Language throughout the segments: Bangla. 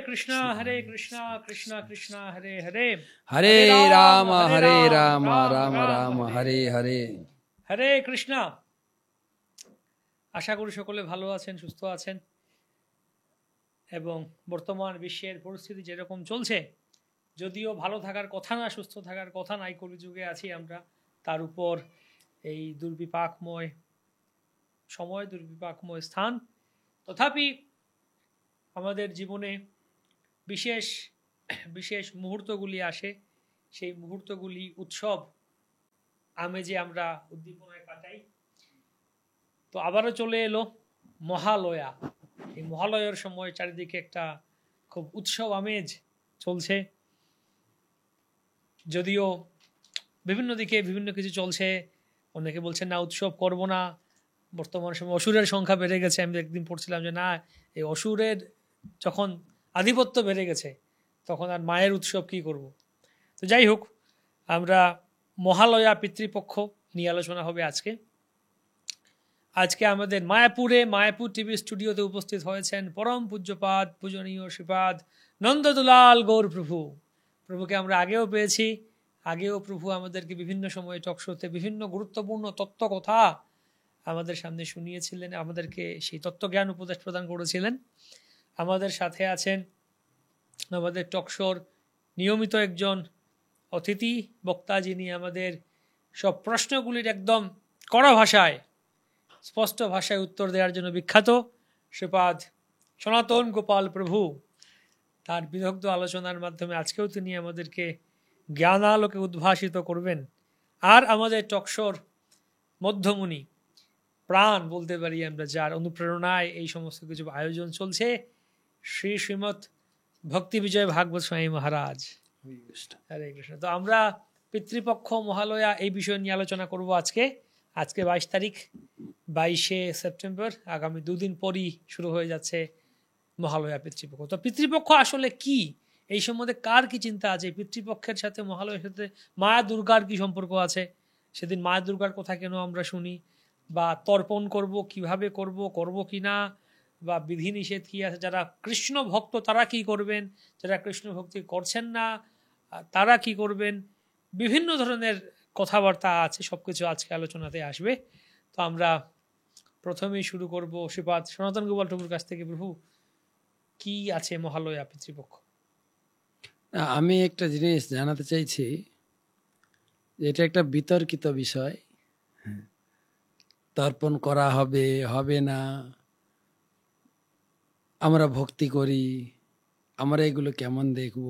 Hare Krishna, Krishna Krishna, Hare Hare, Hare Rama, Hare Rama, Rama Rama, Hare Hare. হরে কৃষ্ণা। আশা করি সকলে ভালো আছেন, সুস্থ আছেন এবং বর্তমান বিশ্বের পরিস্থিতি যেরকম চলছে, যদিও ভালো থাকার কথা না, সুস্থ থাকার কথা নাই, কলিযুগে আছি আমরা, তার উপর এই দুর্বিপাকময় সময়, দুর্বিপাকময় স্থান, তথাপি আমাদের জীবনে বিশেষ বিশেষ মুহূর্তগুলি আসে, সেই মুহূর্তগুলি উৎসব আমেজে আমরা উদ্দীপনায় কাটাই। তো আবারও চলে এলো মহালয়া। এই মহালয়ার সময় চারিদিকে একটা খুব উৎসব আমেজ চলছে, যদিও বিভিন্ন দিকে বিভিন্ন কিছু চলছে। অনেকে বলছেন না, উৎসব করব না, বর্তমান সময় অসুরের সংখ্যা বেড়ে গেছে। আমি একদিন পড়ছিলাম যে না, এই অসুরের যখন আধিপত্য বেড়ে গেছে তখন আর মায়ের উৎসব কি করব। তো যাই হোক, আমরা মহালয়া পিতৃপক্ষ নিয়ে আলোচনা হবে আজকে। আজকে আমাদের মায়াপুর টিভি স্টুডিওতে উপস্থিত হয়েছেন পরম পূজ্যপাদ পূজনীয় শ্রীপাদ নন্দদুলাল গৌর প্রভুকে আমরা আগেও পেয়েছি। আগেও প্রভু আমাদেরকে বিভিন্ন সময়ে টকশোতে বিভিন্ন গুরুত্বপূর্ণ তত্ত্ব কথা আমাদের সামনে শুনিয়েছিলেন, আমাদেরকে সেই তত্ত্বজ্ঞান উপদেশ প্রদান করেছিলেন। আমাদের সাথে আছেন আমাদের টকশোর নিয়মিত একজন অতিথি বক্তা, যিনি আমাদের সব প্রশ্নগুলির একদম কড়া ভাষায়, স্পষ্ট ভাষায় উত্তর দেওয়ার জন্য বিখ্যাত, শ্রীপাদ সনাতন গোপাল প্রভু। তার বিদগ্ধ আলোচনার মাধ্যমে আজকেও তিনি আমাদেরকে জ্ঞানালোকে উদ্ভাসিত করবেন। আর আমাদের টকশোর মধ্যমণি, প্রাণ বলতে পারি আমরা, যার অনুপ্রেরণায় এই সমস্ত কিছু আয়োজন চলছে, শ্রীমৎ ভক্তি বিজয় ভাগবত স্বামী মহারাজ। হরে কৃষ্ণ। তো আমরা পিতৃপক্ষ মহালয়া এই বিষয় নিয়ে আলোচনা করব আজকে 22 তারিখ, 22শে সেপ্টেম্বর, আগামী দুদিন পরই শুরু হয়ে যাচ্ছে মহালয়া পিতৃপক্ষ। তো পিতৃপক্ষ আসলে কি, এই সম্বন্ধে কার কি চিন্তা আছে? পিতৃপক্ষের সাথে মহালয়ার সাথে মা দুর্গার কি সম্পর্ক আছে? সেদিন মা দুর্গার কথা কেন আমরা শুনি? বা তর্পণ করব কিভাবে করব কি না, বা বিধিনিষেধ কি আছে? যারা কৃষ্ণ ভক্ত তারা কি করবেন, যারা কৃষ্ণ ভক্তি করছেন না তারা কি করবেন, বিভিন্ন ধরনের কথাবার্তা আছে, সবকিছু আজকে আলোচনাতে আসবে। তো আমরা প্রথমেই শুরু করব শ্রীপাদ সনাতন গোপাল প্রভুর কাছ থেকে। প্রভু, কি আছে মহালয়া পিতৃপক্ষ? আমি একটা জিনিস জানাতে চাইছি, এটা একটা বিতর্কিত বিষয়। তর্পণ করা হবে না, আমরা ভক্তি করি, আমরা এগুলো কেমন দেখব,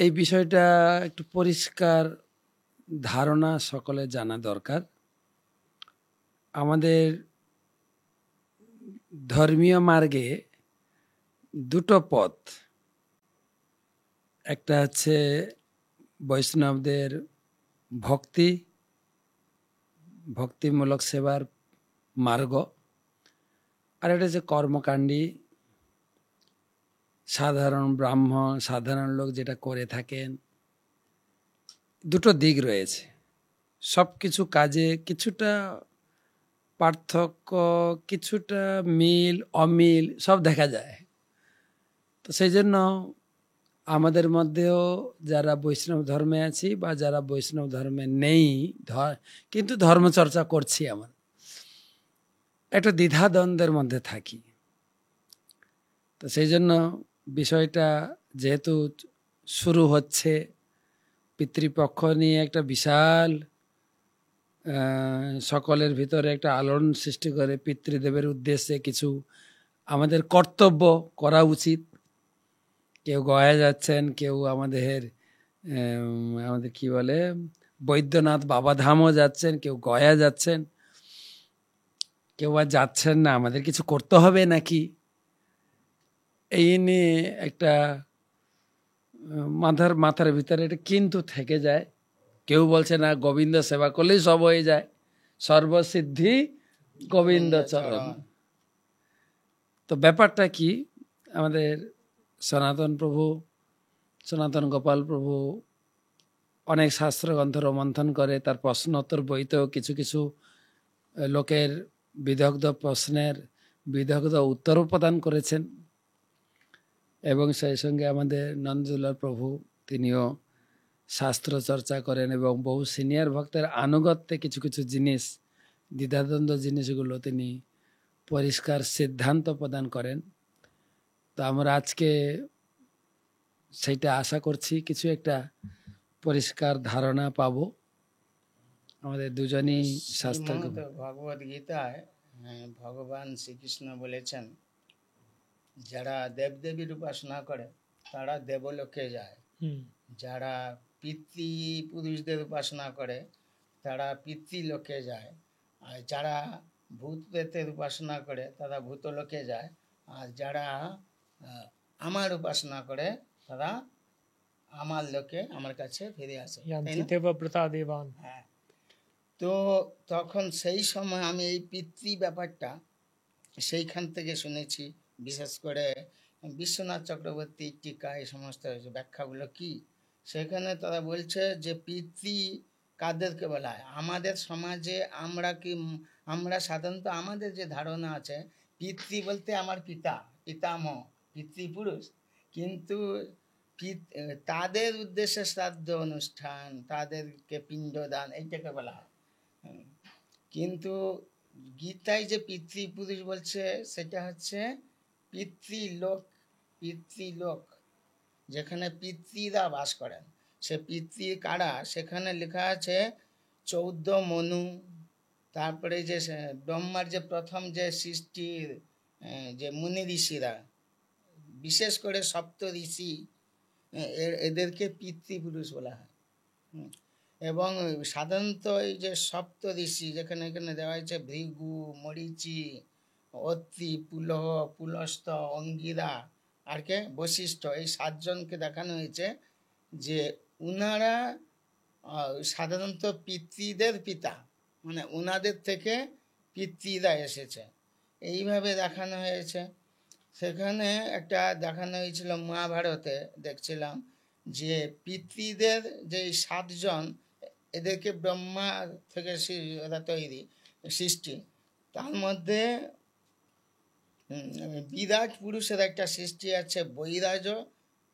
এই বিষয়টা একটু পরিষ্কার ধারণা সকলে জানা দরকার। আমাদের ধর্মীয় মার্গে দুটো পথ, একটা হচ্ছে বৈষ্ণবদের ভক্তিমূলক সেবার মার্গ, আর এটা হচ্ছে কর্মকাণ্ডী সাধারণ ব্রাহ্মণ, সাধারণ লোক যেটা করে থাকেন। দুটো দিক রয়েছে, সব কিছু কাজে কিছুটা পার্থক্য, কিছুটা মিল অমিল সব দেখা যায়। তো সেই জন্য আমাদের মধ্যেও যারা বৈষ্ণব ধর্মে আছি বা যারা বৈষ্ণব ধর্মে নেই, কিন্তু ধর্মচর্চা করছি, আমরা একটা দ্বিধাদ্বন্দ্বের মধ্যে থাকি। তো সেই জন্য বিষয়টা যেহেতু শুরু হচ্ছে, পিতৃপক্ষ নিয়ে একটা বিশাল সকলের ভিতরে একটা আলোড়ন সৃষ্টি করে, পিতৃদেবের উদ্দেশ্যে কিছু আমাদের কর্তব্য করা উচিত। কেউ গয়া যাচ্ছেন, কেউ আমাদের কি বলে বৈদ্যনাথ বাবাধামও যাচ্ছেন, কেউ গয়া যাচ্ছেন, কেউ আর যাচ্ছেন না। আমাদের কিছু করতে হবে নাকি, এই নিয়ে একটা মাথার ভিতরে এটা কিন্তু থেকে যায়। কেউ বলছে না, গোবিন্দ সেবা করলেই সব হয়ে যায়, সর্বসিদ্ধি গোবিন্দ চরণ। তো ব্যাপারটা কি, আমাদের সনাতন গোপাল প্রভু অনেক শাস্ত্রগ্রন্থ রোমন্থন করে, তার প্রশ্নোত্তর বইতেও কিছু কিছু লোকের বিদগ্ধ প্রশ্নের বিদগ্ধ উত্তরও প্রদান করেছেন। এবং সেই সঙ্গে আমাদের নন্দদুলাল প্রভু তিনিও শাস্ত্র চর্চা করেন এবং বহু সিনিয়র ভক্তের আনুগত্যে কিছু কিছু জিনিস, দ্বিধাদ্বন্দ্ব জিনিসগুলো তিনি পরিষ্কার সিদ্ধান্ত প্রদান করেন। তো আমরা আজকে সেইটা আশা করছি কিছু একটা পরিষ্কার ধারণা পাবো। আমাদের দুজনই শাস্ত্র শ্রীমদ্ ভগবদ গীতায় ভগবান শ্রীকৃষ্ণ বলেছেন, যারা দেবদেবীর উপাসনা করে তারা দেবলোকে যায়, হুম, যারা পিতৃপুরুষদের উপাসনা করে তারা পিতৃলোকে যায়, আর যারা ভূত প্রেতের উপাসনা করে তারা ভূতলোকে যায়, আর যারা আমার উপাসনা করে তারা আমার লোকে, আমার কাছে ফিরে আসে। তাই ইয়ান্তি না? দেবব্রতা দেবান। হ্যাঁ। তো তখন সেই সময় আমি এই পিতৃ ব্যাপারটা সেইখান থেকে শুনেছি, বিশেষ করে বিশ্বনাথ চক্রবর্তীর টিকা এই সমস্ত ব্যাখ্যাগুলো কি, সেখানে তারা বলছে যে পিতৃ কাদেরকে বলা হয়। আমাদের সমাজে আমরা সাধারণত আমাদের যে ধারণা আছে, পিতৃ বলতে আমার পিতা, পিতামহ, পিতৃপুরুষ, কিন্তু তাদের উদ্দেশ্যে শ্রাদ্ধ অনুষ্ঠান, তাদেরকে পিণ্ডদান এইটাকে বলা হয়। কিন্তু গীতায় যে পিতৃপুরুষ বলছে সেটা হচ্ছে পিতৃলোক। পিতৃলোক যেখানে পিতৃরা বাস করেন, সে পিতৃ কারা, সেখানে লেখা আছে 14 মনু, তারপরে যে ব্রহ্মার যে প্রথম যে সৃষ্টির যে মুনি ঋষিরা, বিশেষ করে সপ্ত ঋষি, এদেরকে পিতৃপুরুষ বলা হয়। এবং সাধারণত এই যে সপ্ত ঋষি, যেখানে এখানে দেওয়া হয়েছে ভৃগু, মরীচি, অত্রি, পুলহ, পুলস্ত, অঙ্গিরা আর কে বশিষ্ঠ, এই 7 জনকে দেখানো হয়েছে যে উনারা সাধারণত পিতৃদের পিতা, মানে উনাদের থেকে পিতৃরা এসেছে, এইভাবে দেখানো হয়েছে। সেখানে একটা দেখানো হয়েছিল মহাভারতে, দেখছিলাম যে পিতৃদের যে 7 জন, এদেরকে ব্রহ্মা থেকে এরা তৈরি সৃষ্টি, তার মধ্যে বিরাট পুরুষের একটা সৃষ্টি আছে বৈরাজ,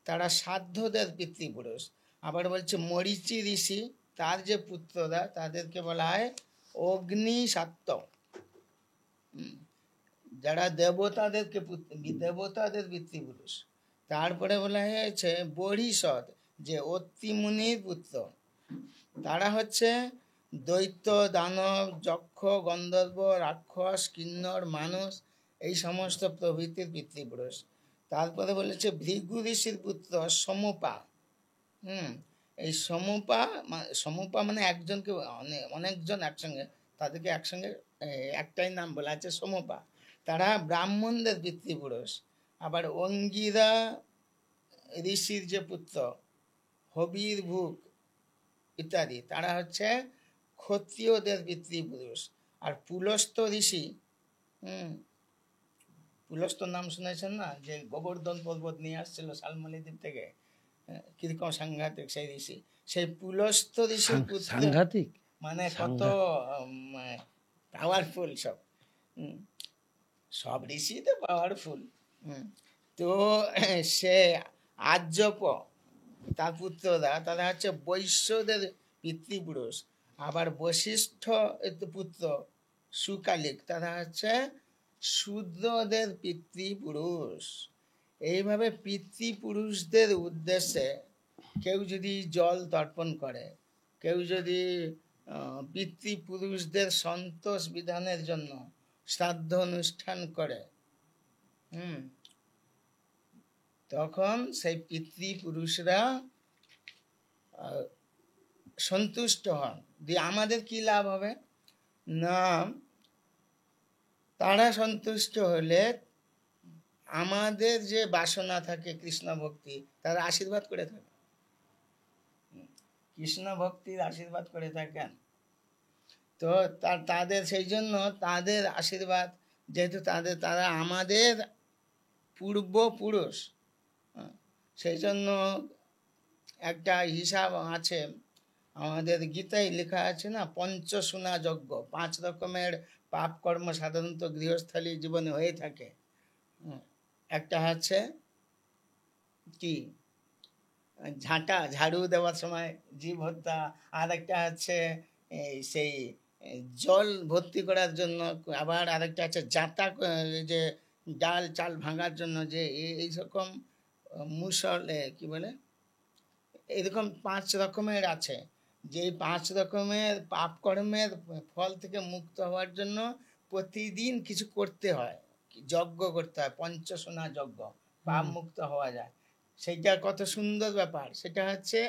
তারা সাধ্যদের পিতৃপুরুষ। আবার বলছে মরীচি ঋষি, তার যে পুত্ররা তাদেরকে বলা হয় অগ্নি সাত্য, যারা দেবতাদেরকে দেবতাদের পিতৃপুরুষ। তারপরে বলা হয়েছে বহিষদ, যে অত্রি মুনির পুত্র, তারা হচ্ছে দৈত্য, দানব, যক্ষ, গন্ধর্ব, রাক্ষস, কিন্নর, মানুষ, এই সমস্ত প্রভৃতির পিতৃপুরুষ। তারপরে বলেছে ভৃগু ঋষির পুত্র সমুপা। এই সমুপা মানে একজনকে অনেকজন একসঙ্গে, তাদেরকে একসঙ্গে একটাই নাম বলা আছে সমুপা, তারা ব্রাহ্মণদের পিতৃপুরুষ। আবার অঙ্গিরা ঋষির যে পুত্র হবির ভুক ইত্যাদি, তারা হচ্ছে ক্ষত্রিয়দের পিতৃপুরুষ। আর পুলস্ত ঋষি, পুলস্ত নাম শুনেছেন না, যে গোবর্ধন পর্বত নিয়ে আসছিল শালমলী দ্বীপ থেকে, কিরকম সাংঘাতিক সেই ঋষি, সেই পুলস্ত ঋষির পুত্র। সাংঘাতিক মানে কত পাওয়ারফুল সব, সব ঋষি তো পাওয়ারফুল। তো সে আর্যপ, তার পুত্ররা, তারা হচ্ছে বৈশ্যদের পিতৃপুরুষ। আবার বশিষ্ঠ পুত্র সুকালিক, তারা হচ্ছে শূদ্রদের পিতৃপুরুষ। এইভাবে পিতৃপুরুষদের উদ্দেশ্যে কেউ যদি জল তর্পণ করে, কেউ যদি পিতৃপুরুষদের সন্তোষ বিধানের জন্য শ্রাদ্ধ অনুষ্ঠান করে, তখন সেই পিতৃপুরুষরা সন্তুষ্ট হন। দিয়ে আমাদের কি লাভ হবে না, তারা সন্তুষ্ট হলে আমাদের যে বাসনা থাকে কৃষ্ণ ভক্তি, তারা আশীর্বাদ করে থাকে, কৃষ্ণ ভক্তির আশীর্বাদ করে থাকেন। তো তাদের সেই জন্য তাদের আশীর্বাদ, যেহেতু তারা আমাদের পূর্বপুরুষ, সেই জন্য একটা হিসাব আছে আমাদের গীতায় লেখা আছে না, পঞ্চসুনা যজ্ঞ, 5 রকমের পাপ কর্ম সাধারণত গৃহস্থলী জীবনে হয়ে থাকে। একটা হচ্ছে কি ঝাড়ু দেওয়ার সময় জীব হত্যা, আর একটা হচ্ছে এই সেই জল ভর্তি করার জন্য, আবার আরেকটা হচ্ছে জাঁতা যে ডাল চাল ভাঙার জন্য যে এই রকম মুসল কি বলে, এরকম 5 রকমের আছে, যে 5 রকমের পাপ কর্মের ফল থেকে মুক্ত হওয়ার জন্য প্রতিদিন কিছু করতে হয়, যজ্ঞ করতে হয়, পঞ্চসোনা যজ্ঞ, পাপ মুক্ত হওয়া যায়। সেইটা কত সুন্দর ব্যাপার। সেটা হচ্ছে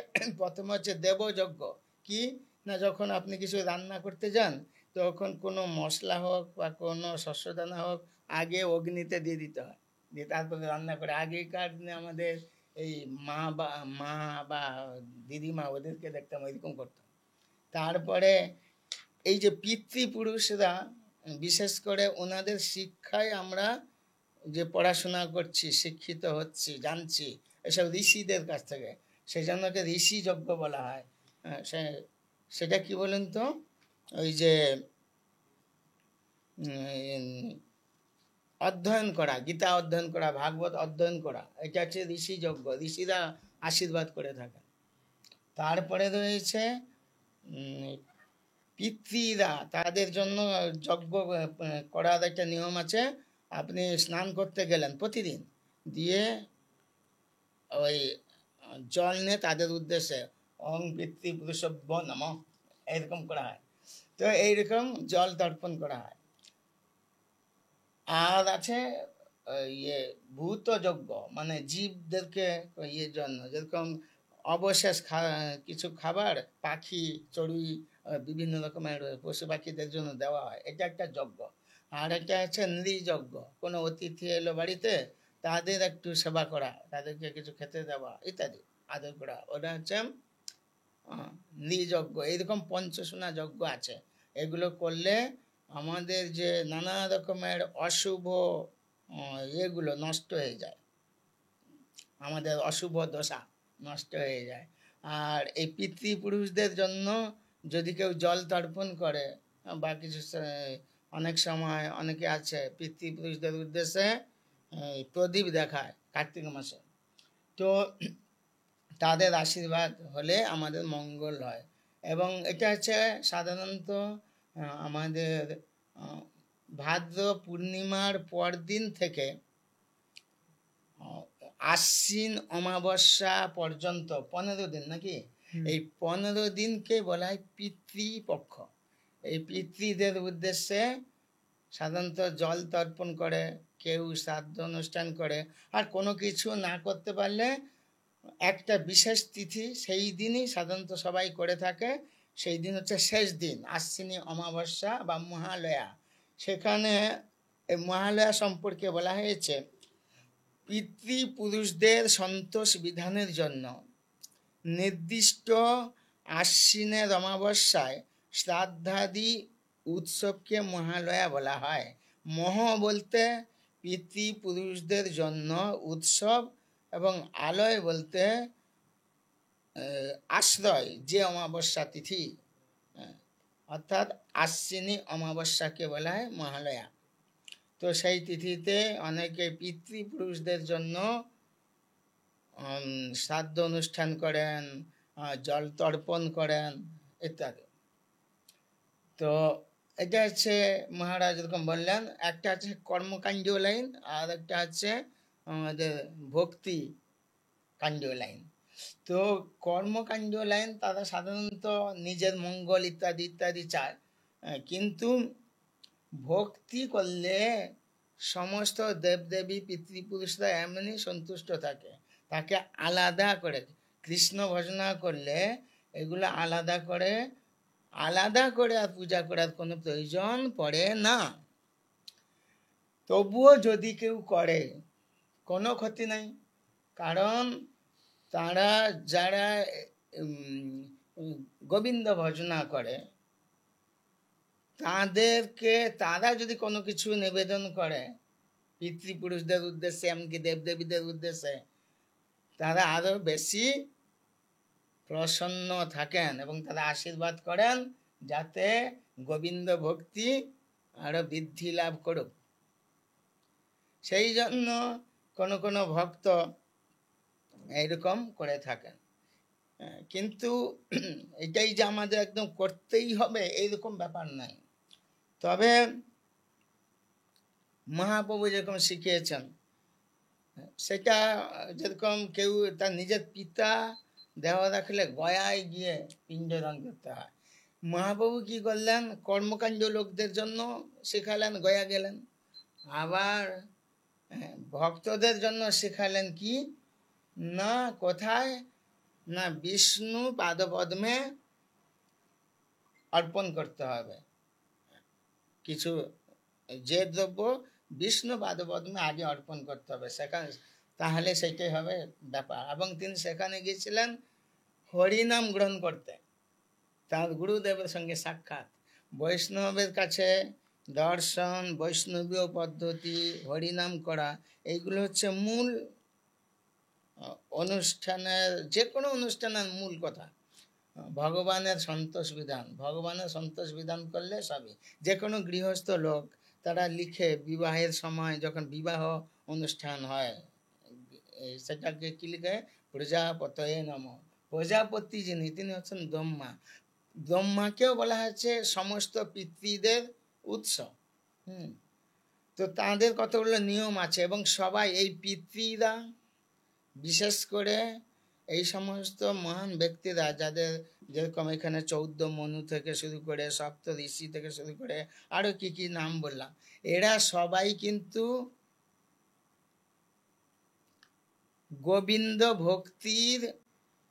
প্রথম হচ্ছে দেবযজ্ঞ। কি না, যখন আপনি কিছু রান্না করতে যান, তখন কোনো মশলা হোক বা কোনো শস্যদানা হোক আগে অগ্নিতে দিয়ে দিতে হয়, দিয়ে তারপরে রান্না করে। আগেকার দিনে আমাদের এই মা বা দিদিমা ওদেরকে দেখতাম এরকম করতাম। তারপরে এই যে পিতৃপুরুষরা, বিশেষ করে ওনাদের শিক্ষায় আমরা যে পড়াশোনা করছি, শিক্ষিত হচ্ছি, জানছি এসব ঋষিদের কাছ থেকে, সেই জন্য ঋষি যজ্ঞ বলা হয়। সেটা কি বলেন তো, ওই যে অধ্যয়ন করা, গীতা অধ্যয়ন করা, ভাগবত অধ্যয়ন করা, এটা হচ্ছে ঋষি যজ্ঞ। ঋষিরা আশীর্বাদ করে থাকেন। তারপরে রয়েছে পিতৃরা, তাদের জন্য যজ্ঞ করার একটা নিয়ম আছে। আপনি স্নান করতে গেলেন প্রতিদিন, দিয়ে ওই জল নিয়ে তাদের উদ্দেশ্যে ওং পিতৃপুরুষভ্য নমঃ এরকম করা হয়। তো এইরকম জল তর্পণ করা হয়। আর আছে ইয়ে ভূত যজ্ঞ, মানে জীবদেরকে ইয়ের জন্য, যেরকম অবশেষ কিছু খাবার পাখি চড়ুই বিভিন্ন রকমের পশু পাখিদের জন্য দেওয়া হয়, এটা একটা যজ্ঞ। আর একটা হচ্ছে নৃযজ্ঞ, কোনো অতিথি এলো বাড়িতে, তাদের একটু সেবা করা, তাদেরকে কিছু খেতে দেওয়া ইত্যাদি আদর করা, ওটা হচ্ছে নৃযজ্ঞ। এইরকম পঞ্চসোনা যজ্ঞ আছে। এগুলো করলে আমাদের যে নানা রকমের অশুভ এগুলো নষ্ট হয়ে যায়, আমাদের অশুভ দশা নষ্ট হয়ে যায়। আর এই পিতৃপুরুষদের জন্য যদি কেউ জল তর্পণ করে বা কিছু, অনেক সময় অনেকে আছে পিতৃপুরুষদের উদ্দেশ্যে প্রদীপ দেখায় কার্তিক মাসে, তো তাদের আশীর্বাদ হলে আমাদের মঙ্গল হয়। এবং এটা হচ্ছে সাধারণত আমাদের ভাদ্র পূর্ণিমার পর দিন থেকে আশ্বিন অমাবস্যা পর্যন্ত 15 দিন, নাকি এই 15 দিনকে বলা হয় পিতৃপক্ষ। এই পিতৃদের উদ্দেশ্যে সাধারণত জল তর্পণ করে, কেউ শ্রাদ্ধ অনুষ্ঠান করে। আর কোনো কিছু না করতে পারলে একটা বিশেষ তিথি, সেই দিনই সাধারণত সবাই করে থাকে। সেই দিন হচ্ছে শেষ দিন, আশ্বিনী অমাবস্যা বা মহালয়া। সেখানে এই মহালয়া সম্পর্কে বলা হয়েছে, পিতৃপুরুষদের সন্তোষ বিধানের জন্য নির্দিষ্ট আশ্বিনের অমাবস্যায় শ্রাদ্ধাদি উৎসবকে মহালয়া বলা হয়। মহ বলতে পিতৃপুরুষদের জন্য উৎসব, এবং আলয় বলতে আশ্রয়, যে অমাবস্যা তিথি, অর্থাৎ আশ্বিনী অমাবস্যাকে বলা হয় মহালয়া। তো সেই তিথিতে অনেকে পিতৃপুরুষদের জন্য শ্রাদ্ধ অনুষ্ঠান করেন, জল তর্পণ করেন ইত্যাদি। তো এটা হচ্ছে মহারাজ যেরকম বললেন, একটা হচ্ছে কর্মকাণ্ডীয় লাইন, আর একটা হচ্ছে আমাদের ভক্তি কাণ্ডীয় লাইন। তো কর্মকাণ্ডীয় লাইন তারা সাধারণত নিজের মঙ্গল ইত্যাদি ইত্যাদি চায়, কিন্তু ভক্তি করলে সমস্ত দেবদেবী পিতৃপুরুষরা এমনি সন্তুষ্ট থাকে। তাকে আলাদা করে কৃষ্ণ ভজনা করলে এগুলো আলাদা করে আর পূজা করার কোনো প্রয়োজন পড়ে না। তবুও যদি কেউ করে কোনো ক্ষতি নাই, কারণ তারা যারা গোবিন্দ ভজনা করে তারা যদি কোনো কিছু নিবেদন করে পিতৃপুরুষদের উদ্দেশ্যে, এমনকি দেবদেবীদের উদ্দেশ্যে, তারা আরো বেশি প্রসন্ন থাকেন এবং তারা আশীর্বাদ করেন যাতে গোবিন্দ ভক্তি আরো বৃদ্ধি লাভ করুক। সেই জন্য কোনো ভক্ত এইরকম করে থাকেন। কিন্তু এটাই যে আমাদের একদম করতেই হবে এইরকম ব্যাপার নাই। তবে মহাপ্রভু যেরকম শিখিয়েছেন সেটা, যেরকম কেউ তার নিজের পিতা দেহ রাখলে গয়ায় গিয়ে পিণ্ডদান করতে হয়, মহাপ্রভু কি করলেন, কর্মকাণ্ড লোকদের জন্য শেখালেন, গয়া গেলেন। আবার ভক্তদের জন্য শেখালেন কি না, কোথায় না বিষ্ণু পাদপদ্মে অর্পণ করতে হবে কিছু, যে দ্রব্য বিষ্ণু পাদপদ্মে আগে অর্পণ করতে হবে সেখানে, তাহলে সেটাই হবে ব্যাপার। এবং তিনি সেখানে গিয়েছিলেন হরিনাম গ্রহণ করতে, তার গুরুদেবের সঙ্গে সাক্ষাৎ। বৈষ্ণবের কাছে দর্শন, বৈষ্ণবীয় পদ্ধতি, হরিনাম করা, এইগুলো হচ্ছে মূল অনুষ্ঠানের, যে কোনো অনুষ্ঠানের মূল কথা। ভগবানের সন্তোষ বিধান, ভগবানের সন্তোষ বিধান করলে সবই। যে কোনো গৃহস্থ লোক তারা লিখে বিবাহের সময় যখন বিবাহ অনুষ্ঠান হয় সেটাকে কি লিখে, প্রজাপতয়ে নম। প্রজাপতি যিনি, তিনি হচ্ছেন ব্রহ্মা। ব্রহ্মাকেও বলা হচ্ছে সমস্ত পিতৃদের উৎস। তো তাদের কতগুলো নিয়ম আছে, এবং সবাই এই পিতৃরা, বিশেষ করে এই সমস্ত মহান ব্যক্তিরা যাদের, যেরকম এখানে 14 মনু থেকে শুরু করে, সপ্ত ঋষি থেকে শুরু করে আরো কি কি নাম বললাম, এরা সবাই কিন্তু গোবিন্দ ভক্তির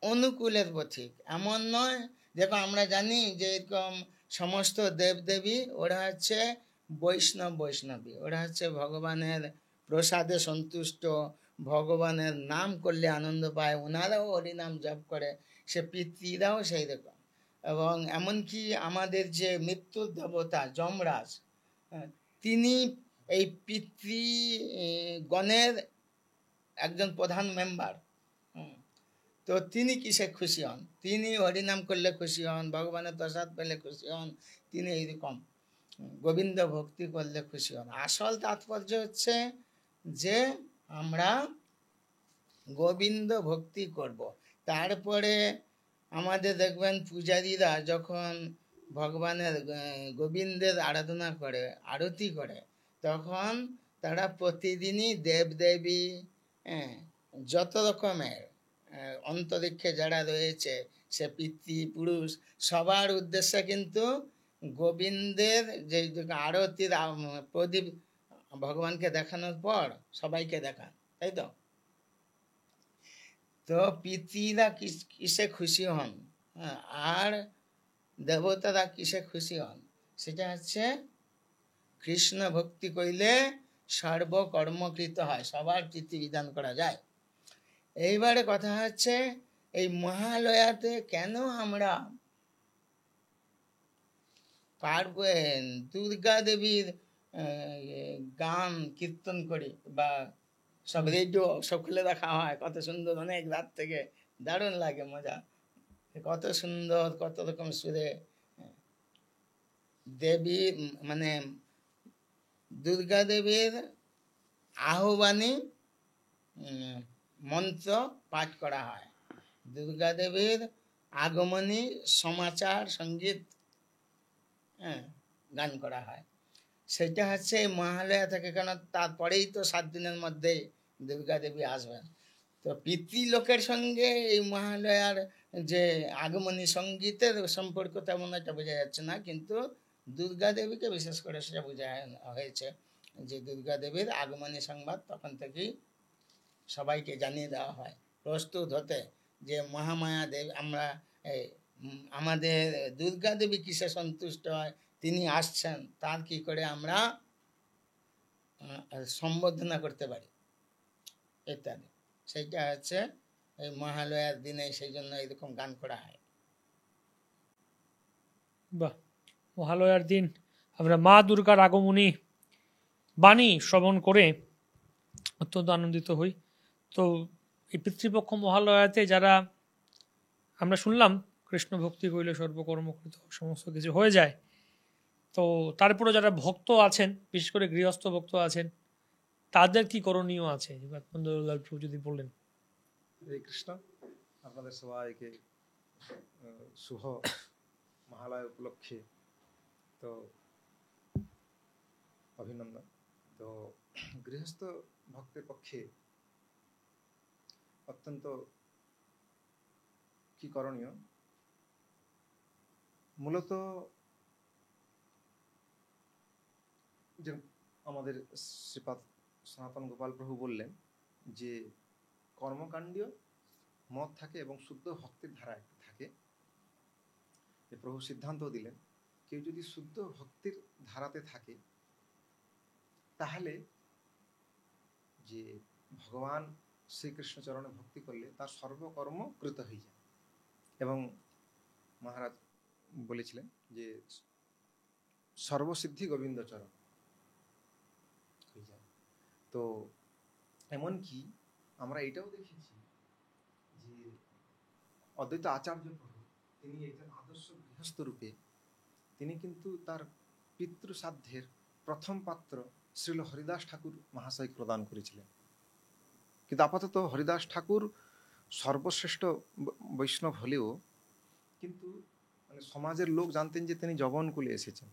অনুকূলের পথিক। এমন নয়, দেখো আমরা জানি যে এরকম সমস্ত দেবদেবী ওরা হচ্ছে বৈষ্ণবী, ওরা হচ্ছে ভগবানের প্রসাদে সন্তুষ্ট, ভগবানের নাম করলে আনন্দ পায়, ওনারাও হরিনাম জপ করে, সে পিতৃরাও সেই রকম। এবং এমনকি আমাদের যে মৃত্যুর দেবতা যমরাজ, তিনি এই পিতৃগণের একজন প্রধান মেম্বার। তো তিনি কিসে খুশি হন, তিনি হরিনাম করলে খুশি হন, ভগবানের প্রসাদ পেলে খুশি হন, তিনি এইরকম গোবিন্দ ভক্তি করলে খুশি হন। আসল তাৎপর্য হচ্ছে যে আমরা গোবিন্দ ভক্তি করব। তারপরে আমাদের দেখবেন পূজারীরা যখন ভগবানের গোবিন্দের আরাধনা করে, আরতি করে, তখন তারা প্রতিদিনই দেবদেবী, যত রকমের অন্তরিক্ষে যারা রয়েছে, সে পিতৃপুরুষ, সবার উদ্দেশ্যে কিন্তু গোবিন্দের যে আরতির প্রদীপ ভগবানকে দেখানোর পর সবাইকে দেখান, তাই তো। তো পিতৃরা কিসে খুশি হন, আর দেবতারা কিসে খুশি হন, সেটা হচ্ছে কৃষ্ণ ভক্তি কইলে সর্বকর্মকৃত হয়, সবার প্রীতি বিধান করা যায়। এইবারে কথা হচ্ছে এই মহালয়াতে কেন আমরা পার্বণ দুর্গা দেবীর গান কীর্তন করি, বা সব রেডিও সব খুলে রাখা হয়, কত সুন্দর, অনেক রাত থেকে, দারুণ লাগে, মজা, কত সুন্দর, কত রকম সুরে দেবী, মানে দুর্গা দেবীর আহ্বানী মন্ত্র পাঠ করা হয়, দুর্গা দেবীর আগমনী সমাচার সঙ্গীত গান করা হয়। সেটা হচ্ছে মহালয়া থেকে, কেন তারপরেই তো 7 দিনের মধ্যেই দুর্গা দেবী আসবেন। তো পিতৃলোকের সঙ্গে এই মহালয়ার যে আগমনী সঙ্গীতের সম্পর্ক তেমন একটা বোঝা যাচ্ছে না, কিন্তু দুর্গা দেবীকে বিশেষ করে সেটা বোঝা হয়েছে যে দুর্গা দেবীর আগমনী সংবাদ তখন থেকেই সবাইকে জানিয়ে দেওয়া হয়, প্রস্তুত হতে, যে মহামায়া দেবী, আমরা আমাদের দুর্গা দেবী কিসে সন্তুষ্ট হয়, তিনি আসছেন, তার কি করে আমরা সম্বোধনা করতে পারি ইত্যাদি। সেইটা হচ্ছে এই মহালয়ার দিনে, সেই জন্য এরকম গান করা হয়। বাহ, মহালয়ার দিন আমরা মা দুর্গার আগমনী বাণী শ্রবণ করে অত্যন্ত আনন্দিত হই। তো এই পিতৃপক্ষ মহালয়াতে যারা, আমরা শুনলাম কৃষ্ণ ভক্তি করলে সর্বকর্মকৃত সমস্ত কিছু হয়ে যায়, তো তারপরে যারা ভক্ত আছেন, বিশেষ করে গৃহস্থ ভক্ত আছেন, তাদের কি করণীয় আছে, প্রভু যদি বলেন। হরে কৃষ্ণ। আপনাদের সবাইকে শুভ মহালয়া উপলক্ষে তো অভিনন্দন। তো গৃহস্থ ভক্তের পক্ষে অত্যন্ত কি করণীয়, মূলত যে আমাদের শ্রীপাদ সনাতন গোপাল প্রভু বললেন যে কর্মকাণ্ডীয় মত থাকে এবং শুদ্ধ ভক্তির ধারা একটা থাকে। যে প্রভু সিদ্ধান্ত দিলেন কেউ যদি শুদ্ধ ভক্তির ধারাতে থাকে তাহলে যে ভগবান শ্রীকৃষ্ণ চরণে ভক্তি করলে তার সর্বকর্ম কৃত হয়ে যায়। এবং মহারাজ বলেছিলেন যে সর্বসিদ্ধি গোবিন্দ চরণ হয়ে যায়। তো এমনকি আমরা এটাও দেখেছি যে অদ্বৈত আচার্য প্রভু তিনি একজন আদর্শ গৃহস্থ রূপে তিনি কিন্তু তার পিতৃসাধ্যের প্রথম পাত্র শ্রীল হরিদাস ঠাকুর মহাশয়কে প্রদান করেছিলেন। কিন্তু আপাতত হরিদাস ঠাকুর সর্বশ্রেষ্ঠ বৈষ্ণব হলেও কিন্তু মানে সমাজের লোক জানতেন যে তিনি যবনকুলে এসেছেন।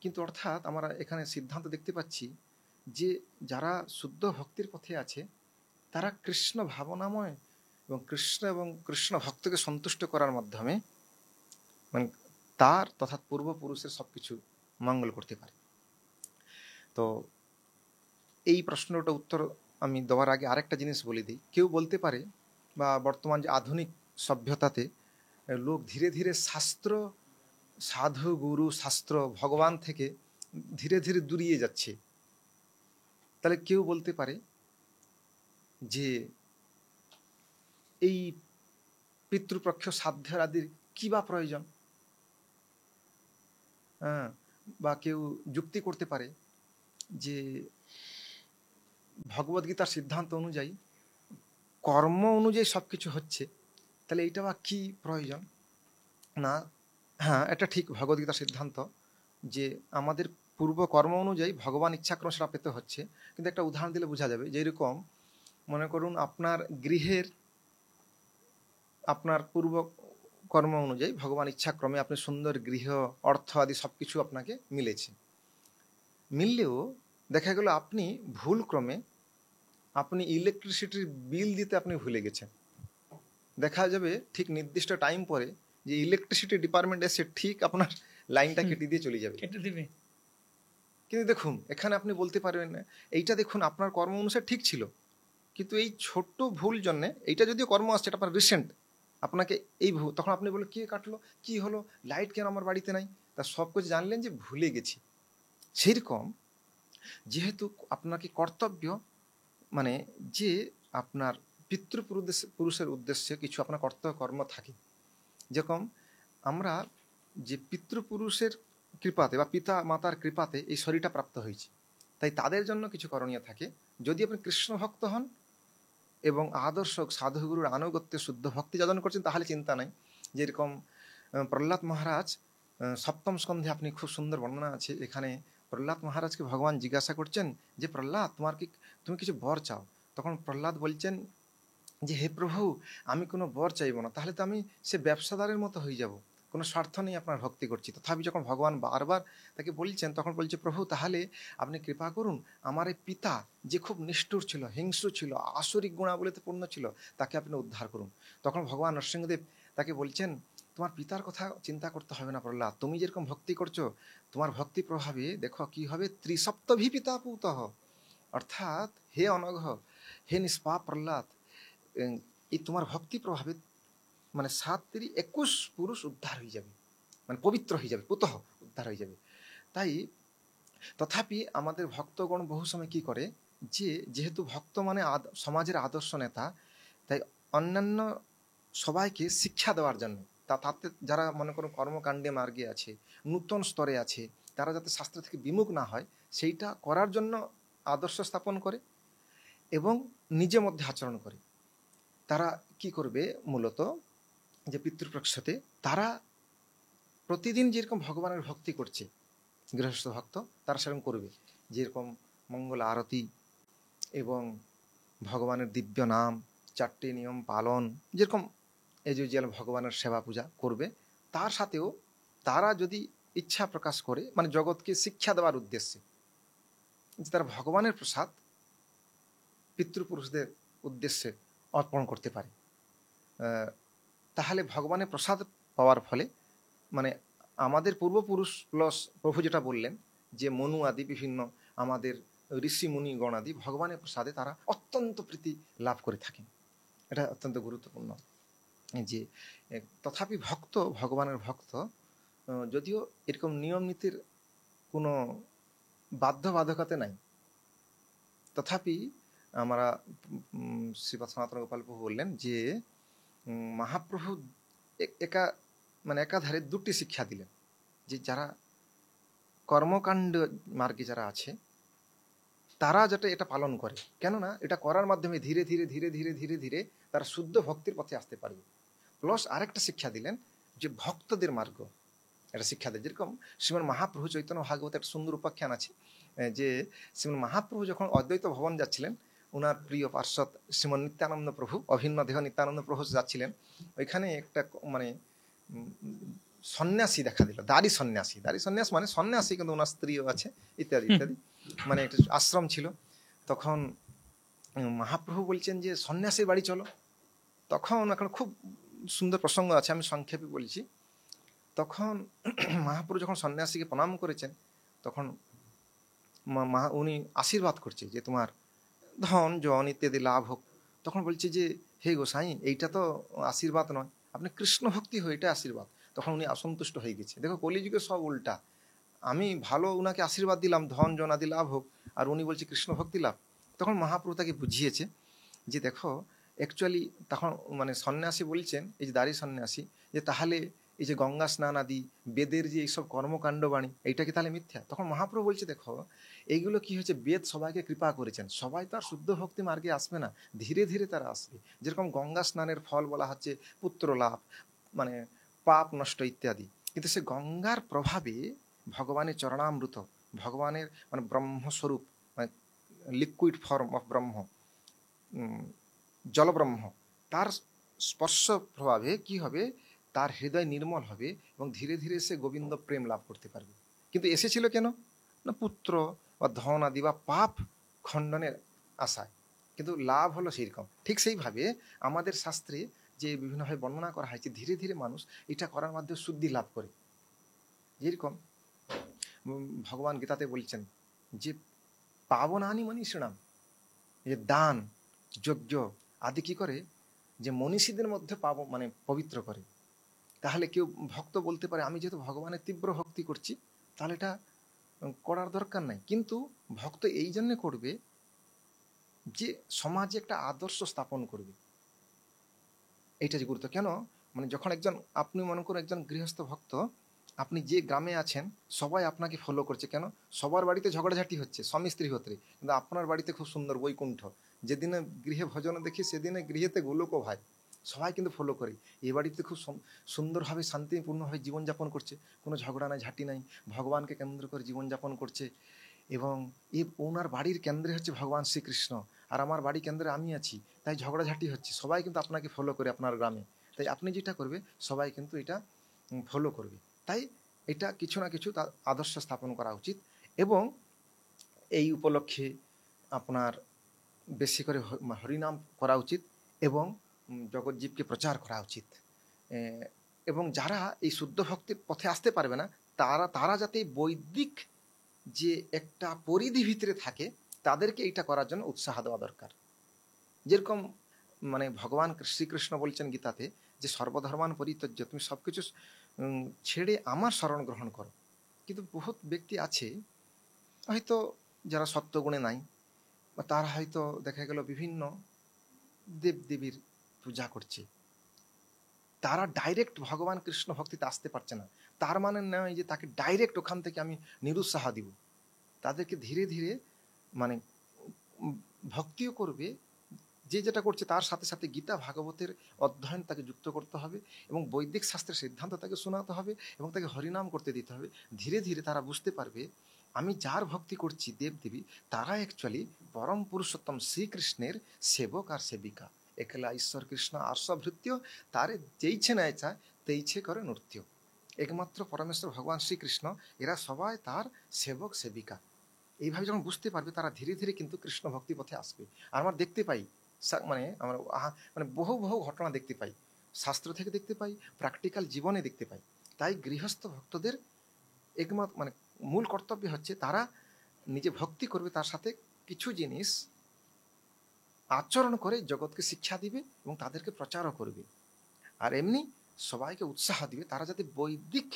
কিন্তু অর্থাৎ আমরা এখানে সিদ্ধান্ত দেখতে পাচ্ছি যে যারা শুদ্ধ ভক্তির পথে আছে তারা কৃষ্ণ ভাবনাময় এবং কৃষ্ণ ভক্তকে সন্তুষ্ট করার মাধ্যমে মানে তার তথা পূর্বপুরুষের সবকিছু মঙ্গল করতে পারে। তো এই প্রশ্নটা উত্তর আমি দেওয়ার আগে আরেকটা জিনিস বলে দিই। কেউ বলতে পারে বা বর্তমান যে আধুনিক সভ্যতাতে লোক ধীরে ধীরে শাস্ত্র, সাধু গুরু, শাস্ত্র, ভগবান থেকে ধীরে ধীরে দূরিয়ে যাচ্ছে। তাহলে কেউ বলতে পারে যে এই পিতৃপক্ষ সাধ্যের আদির কি বা প্রয়োজন, হ্যাঁ, বা কেউ যুক্তি করতে পারে যে ভগবদ্গীতার সিদ্ধান্ত অনুযায়ী কর্ম অনুযায়ী সবকিছু হচ্ছে, তাহলে এইটা বা কি প্রয়োজন। না, হ্যাঁ, এটা ঠিক ভগবদ্গীতার সিদ্ধান্ত যে আমাদের পূর্ব কর্ম অনুযায়ী ভগবান ইচ্ছাক্রমে সেটা পেতে হচ্ছে। কিন্তু একটা উদাহরণ দিলে বোঝা যাবে। যেরকম মনে করুন আপনার গৃহের আপনার পূর্ব কর্ম অনুযায়ী ভগবান ইচ্ছাক্রমে আপনি সুন্দর গৃহ, অর্থ আদি সবকিছু আপনাকে মিলেছে। মিললেও দেখা গেল আপনি ভুল ক্রমে আপনি ইলেকট্রিসিটির বিল দিতে আপনি ভুলে গেছেন। দেখা যাবে ঠিক নির্দিষ্ট টাইম পরে যে ইলেকট্রিসিটি ডিপার্টমেন্ট এসে ঠিক আপনার লাইনটা কেটে দিয়ে চলে যাবে, কেটে দিবে। কিন্তু দেখুন এখানে আপনি বলতে পারবেন না এইটা দেখুন আপনার কর্ম অনুসারে ঠিক ছিল, কিন্তু এই ছোট্ট ভুল জন্যে এইটা যদিও কর্ম আসছে, এটা আপনার রিসেন্ট আপনাকে এই ভুল, তখন আপনি বলে কে কাটলো, কি হলো, লাইট কেন আমার বাড়িতে নাই, তা সব কিছু জানলেন যে ভুলে গেছি। সেরকম যেহেতু আপনাকে কর্তব্য মানে যে আপনার পুরুষের উদ্দেশ্যে কিছু আপনার কর্তব্য কর্ম থাকে। যেরকম আমরা যে পিতৃপুরুষের কৃপাতে বা পিতা মাতার কৃপাতে এই শরীরটা প্রাপ্ত হয়েছে, তাই তাদের জন্য কিছু করণীয় থাকে। যদি আপনি কৃষ্ণ ভক্ত হন এবং আদর্শ সাধুগুরুর আনুগত্যে শুদ্ধ ভক্তি যাদন করছেন তাহলে চিন্তা নাই। যেরকম প্রহ্লাদ মহারাজ সপ্তম স্কন্ধে আপনি খুব সুন্দর বর্ণনা আছে এখানে। প্রহ্লাদ মহারাজকে ভগবান জিজ্ঞাসা করছেন যে প্রহ্লাদ তুমি কিছু বর চাও। তখন প্রহ্লাদ বলছেন যে হে প্রভু, আমি কোনো বর চাইব না, তাহলে তো আমি সে ব্যবসাদারের মতো হয়ে যাব, কোনো স্বার্থ নেই আপনার ভক্তি করছি। তথাপি যখন ভগবান বারবার তাকে বলছেন তখন বলছে প্রভু তাহলে আপনি কৃপা করুন, আমার এই পিতা যে খুব নিষ্ঠুর ছিল, হিংস্র ছিল, আসরিক গুণাবলীতে পূর্ণ ছিল, তাকে আপনি উদ্ধার করুন। তখন ভগবান নরসিংহদেব তাকে বলছেন তোমার পিতার কথা চিন্তা করতে হবে না প্রহ্লাদ, তুমি যেরকম ভক্তি করছো তোমার ভক্তি প্রভাবে দেখো কি হবে, ত্রিসপ্তভি পিতা পুতঃ, অর্থাৎ হে অনঘ, হে নিষ্পাপ প্রহ্লাদ, এই তোমার ভক্তি প্রভাবে মানে 7-21 পুরুষ উদ্ধার হয়ে যাবে, মানে পবিত্র হয়ে যাবে, পুতঃ উদ্ধার হয়ে যাবে। তাই তথাপি আমাদের ভক্তগণ বহু সময় কি করে যে যেহেতু ভক্ত মানে সমাজের আদর্শ নেতা, তাই অন্যান্য সবাইকে শিক্ষা দেওয়ার জন্য তাতে যারা মনে করুন কর্মকাণ্ডে মার্গে আছে, নূতন স্তরে আছে, তারা যাতে শাস্ত্র থেকে বিমুখ না হয় সেইটা করার জন্য আদর্শ স্থাপন করে এবং নিজের মধ্যে আচরণ করে। তারা কি করবে মূলত যে পিতৃপক্ষতে তারা প্রতিদিন যেরকম ভগবানের ভক্তি করছে গৃহস্থ ভক্ত, তারা সেরকম করবে। যেরকম মঙ্গল আরতি এবং ভগবানের দিব্য নাম 4টে নিয়ম পালন, যেরকম এই যে ভগবানের সেবা পূজা করবে, তার সাথেও তারা যদি ইচ্ছা প্রকাশ করে, মানে জগৎকে শিক্ষা দেওয়ার উদ্দেশ্যে যে তারা ভগবানের প্রসাদ পিতৃপুরুষদের উদ্দেশ্যে অর্পণ করতে পারে, তাহলে ভগবানের প্রসাদ পাওয়ার ফলে, মানে আমাদের পূর্বপুরুষ প্লাস প্রভু যেটা বললেন যে মনু আদি বিভিন্ন আমাদের ঋষি মুনি গণ আদি ভগবানের প্রসাদে তারা অত্যন্ত প্রীতি লাভ করে থাকেন। এটা অত্যন্ত গুরুত্বপূর্ণ যে তথাপি ভক্ত, ভগবানের ভক্ত, যদিও এরকম নিয়ম নীতির কোনো বাধ্যবাধকতা নাই, তথাপি আমরা শ্রীপাদ সনাতন গোপাল প্রভু বললেন যে মহাপ্রভু একাধারে 2টি শিক্ষা দিলেন, যে যারা কর্মকাণ্ড মার্গে যারা আছে তারা যাতে এটা পালন করে, কেননা এটা করার মাধ্যমে ধীরে ধীরে ধীরে ধীরে ধীরে ধীরে তারা শুদ্ধ ভক্তির পথে আসতে পারবে। প্লাস আরেকটা শিক্ষা দিলেন যে ভক্তদের মার্গ, একটা শিক্ষা দেয়। যেরকম শ্রীমন মহাপ্রভু চৈতন্য ভাগবত একটা সুন্দর উপাখ্যান আছে যে শ্রীমন মহাপ্রভু যখন অদ্বৈত ভবন যাচ্ছিলেন, ওনার প্রিয় পার্শ্বদ শ্রীমন নিত্যানন্দ প্রভু, অভিন্ন দেহ নিত্যানন্দ প্রভু যাচ্ছিলেন, ওইখানে একটা মানে সন্ন্যাসী দেখা দিল, দাড়ি সন্ন্যাসী। দাড়ি সন্ন্যাস মানে সন্ন্যাসী, কিন্তু ওনার স্ত্রীও আছে, ইত্যাদি ইত্যাদি, মানে একটা আশ্রম ছিল। তখন মহাপ্রভু বলছেন যে সন্ন্যাসীর বাড়ি চলো। তখন এখন খুব সুন্দর প্রসঙ্গ আছে, আমি সংক্ষেপে বলছি। তখন মহাপ্রভু যখন সন্ন্যাসীকে প্রণাম করেছেন, তখন উনি আশীর্বাদ করছে যে তোমার ধন জন ইত্যাদি লাভ হোক। তখন বলছে যে হে গোসাই, এইটা তো আশীর্বাদ নয়, আপনি কৃষ্ণ ভক্তি হয়ে এটা আশীর্বাদ। তখন উনি অসন্তুষ্ট হয়ে গেছে। দেখো কলিযুগে সব উল্টা, আমি ভালো উনাকে আশীর্বাদ দিলাম ধন জন আদি লাভ হোক, আর উনি বলছে কৃষ্ণ ভক্তি লাভ। তখন মহাপ্রভু তাকে বুঝিয়েছে যে দেখো অ্যাকচুয়ালি, তখন মানে সন্ন্যাসী বলছেন, এই যে দাড়ি সন্ন্যাসী, যে তাহলে এই যে গঙ্গা স্নান আদি বেদের যে এইসব কর্মকাণ্ড বাণী, এইটা কি তাহলে মিথ্যা? তখন মহাপ্রভু বলছে দেখো এইগুলো কি হয়েছে, বেদ সবাইকে কৃপা করেছেন, সবাই তো আর শুদ্ধ ভক্তি মার্গে আসবে না, ধীরে ধীরে তারা আসবে। যেরকম গঙ্গা স্নানের ফল বলা হচ্ছে পুত্র লাভ, মানে পাপ নষ্ট ইত্যাদি, কিন্তু সে গঙ্গার প্রভাবে ভগবানের চরণামৃত, ভগবানের মানে ব্রহ্মস্বরূপ, মানে লিকুইড ফর্ম অফ ব্রহ্ম, জলব্রহ্ম, তার স্পর্শ প্রভাবে কি হবে, তার হৃদয় নির্মল হবে এবং ধীরে ধীরে সে গোবিন্দ প্রেম লাভ করতে পারবে। কিন্তু এসেছিল কেন না, পুত্র বা ধন আদি বা পাপ খণ্ডনের আশায়, কিন্তু লাভ হলো সেই রকম। ঠিক সেইভাবে আমাদের শাস্ত্রে যে বিভিন্নভাবে বর্ণনা করা হয়েছে, ধীরে ধীরে মানুষ এটা করার মাধ্যমে শুদ্ধি লাভ করে। যেরকম ভগবান গীতাতে বলছেন যে পাবনানি মনীষিণাম, যে দান যজ্ঞ আদি কি করে, যে মনীষীদের মধ্যে মানে পবিত্র করে। তাহলে কেউ ভক্ত বলতে পারে আমি যেহেতু ভগবানের তীব্র ভক্তি করছি, তাহলে এটা করার দরকার নাই। কিন্তু ভক্ত এই জন্য করবে যে সমাজে একটা আদর্শ স্থাপন করবে, এইটা যে গুরুত্ব। কেন, মানে যখন একজন, আপনি মনে করুন একজন গৃহস্থ ভক্ত, আপনি যে গ্রামে আছেন সবাই আপনাকে ফলো করছে, কেন, সবার বাড়িতে ঝগড়াঝাটি হচ্ছে স্বামী স্ত্রী হতে, কিন্তু আপনার বাড়িতে খুব সুন্দর বৈকুণ্ঠ, যেদিনে গৃহে ভজন দেখি সেদিনে গৃহেতে গোলক ভাই, সবাই কিন্তু ফলো করে। এই বাড়িতে খুব সুন্দরভাবে শান্তিপূর্ণভাবে জীবনযাপন করছে, কোনো ঝগড়া নাই ঝাঁটি নাই, ভগবানকে কেন্দ্র করে জীবনযাপন করছে। এবং এই ওনার বাড়ির কেন্দ্রে হচ্ছে ভগবান শ্রীকৃষ্ণ, আর আমার বাড়ি কেন্দ্রে আমি আছি, তাই ঝগড়াঝাঁটি হচ্ছে, সবাই কিন্তু আপনাকে ফলো করে আপনার গ্রামে, তাই আপনি যেটা করবে সবাই কিন্তু এটা ফলো করবে। তাই এটা কিছু না কিছু তার আদর্শ স্থাপন করা উচিত। এবং এই উপলক্ষে আপনার বেশি করে হরিনাম করা উচিত এবং জগৎজীবকে প্রচার করা উচিত। এবং যারা এই শুদ্ধ ভক্তির পথে আসতে পারবে না, তারা যাতে বৈদিক যে একটা পরিধি ভিতরে থাকে, তাদেরকে এটা করার জন্য উৎসাহ দেওয়া দরকার। যেরকম মানে ভগবান শ্রীকৃষ্ণ বলছেন গীতাতে যে সর্বধর্মান পরিত্যাজ্য, তুমি সব কিছু ছেড়ে আমার শরণ গ্রহণ করো। কিন্তু বহুত ব্যক্তি আছে হয়তো যারা সত্যগুণে নাই, বা তারা হয়তো দেখা গেল বিভিন্ন দেবদেবীর পূজা করছে, তারা ডাইরেক্ট ভগবান কৃষ্ণ ভক্তিতে আসতে পারছে না। তার মানে নয় যে তাকে ডাইরেক্ট ওখান থেকে আমি নিরুৎসাহ দিব, তাদেরকে ধীরে ধীরে মানে ভক্তিও করবে, যে যেটা করছে তার সাথে সাথে গীতা ভাগবতের অধ্যয়ন তাকে যুক্ত করতে হবে এবং বৈদিক শাস্ত্রের সিদ্ধান্ত তাকে শোনাতে হবে এবং তাকে হরিনাম করতে দিতে হবে। ধীরে ধীরে তারা বুঝতে পারবে আমি যার ভক্তি করছি দেবদেবী, তারা অ্যাকচুয়ালি পরম পুরুষোত্তম শ্রীকৃষ্ণের সেবক আর সেবিকা। একলা ঈশ্বর কৃষ্ণ আর্ষ ভৃত্য, তারে যেইছে ন্যায় চায় তেইছে করে নৃত্য। একমাত্র পরমেশ্বর ভগবান শ্রীকৃষ্ণ, এরা সবাই তার সেবক সেবিকা। এইভাবে যখন বুঝতে পারবে তারা ধীরে ধীরে কিন্তু কৃষ্ণ ভক্তি পথে আসবে। আর আমরা দেখতে পাই, মানে আমরা মানে বহু বহু ঘটনা দেখতে পাই, শাস্ত্র থেকে দেখতে পাই, প্র্যাকটিক্যাল জীবনে দেখতে পাই। তাই গৃহস্থ ভক্তদের একমাত্র মানে মূল কর্তব্য হচ্ছে তারা নিজে ভক্তি করবে, তার সাথে কিছু জিনিস আচরণ করে জগৎকে শিক্ষা দিবে এবং তাদেরকে প্রচারও করবে। আর এমনি সবাইকে উৎসাহ দিবে তারা যাতে বৈদিক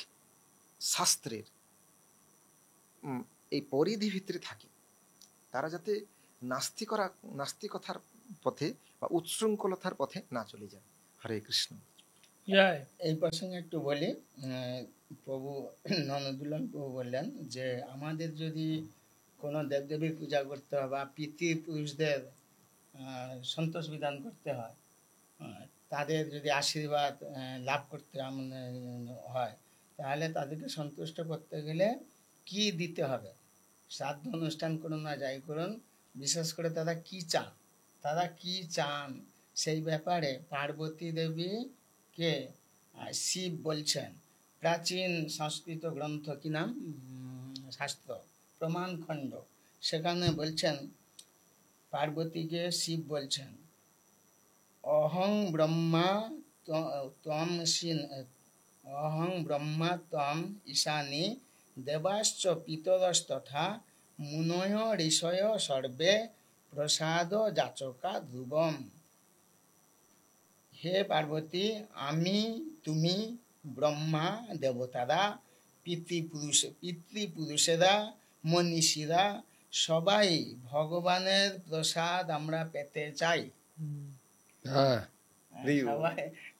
শাস্ত্রের এই পরিধি ভিতরে থাকে, তারা যাতে নাস্তিকতার পথে বা উচ্ছৃঙ্খলতার পথে না চলে যায়। হরে কৃষ্ণ। জয়। এই প্রসঙ্গে একটু বলি, প্রভু নন্দুলন প্রভু বললেন যে আমাদের যদি কোনো দেবদেবীর পূজা করতে হয় বা পিতৃপুরুষদের সন্তোষ বিধান করতে হয়, তাদের যদি আশীর্বাদ লাভ করতে হয়, তাহলে তাদেরকে সন্তুষ্ট করতে গেলে কি দিতে হবে? শ্রাদ্ধ অনুষ্ঠান করুন না যাই করুন, বিশেষ করে তারা কি চান সেই ব্যাপারে পার্বতী দেবীকে শিব বলছেন। প্রাচীন সংস্কৃত গ্রন্থ কি নাম, শাস্ত্র প্রমাণখণ্ড, সেখানে বলছেন পার্বতীকে শিব বলছেন অহং ব্রহ্মা ত্বম ঈশানী দেবাশ্চ পিতরস্তথা মুনয় ঋষয় সর্বে প্রসাদ যাচকা ধ্রুবম। হে পার্বতী, আমি, তুমি, ব্রহ্মা, দেবতারা, পিতৃপুরুষেরা, মনীষীরা সবাই ভগবানের প্রসাদ আমরা পেতে চাই। হ্যাঁ,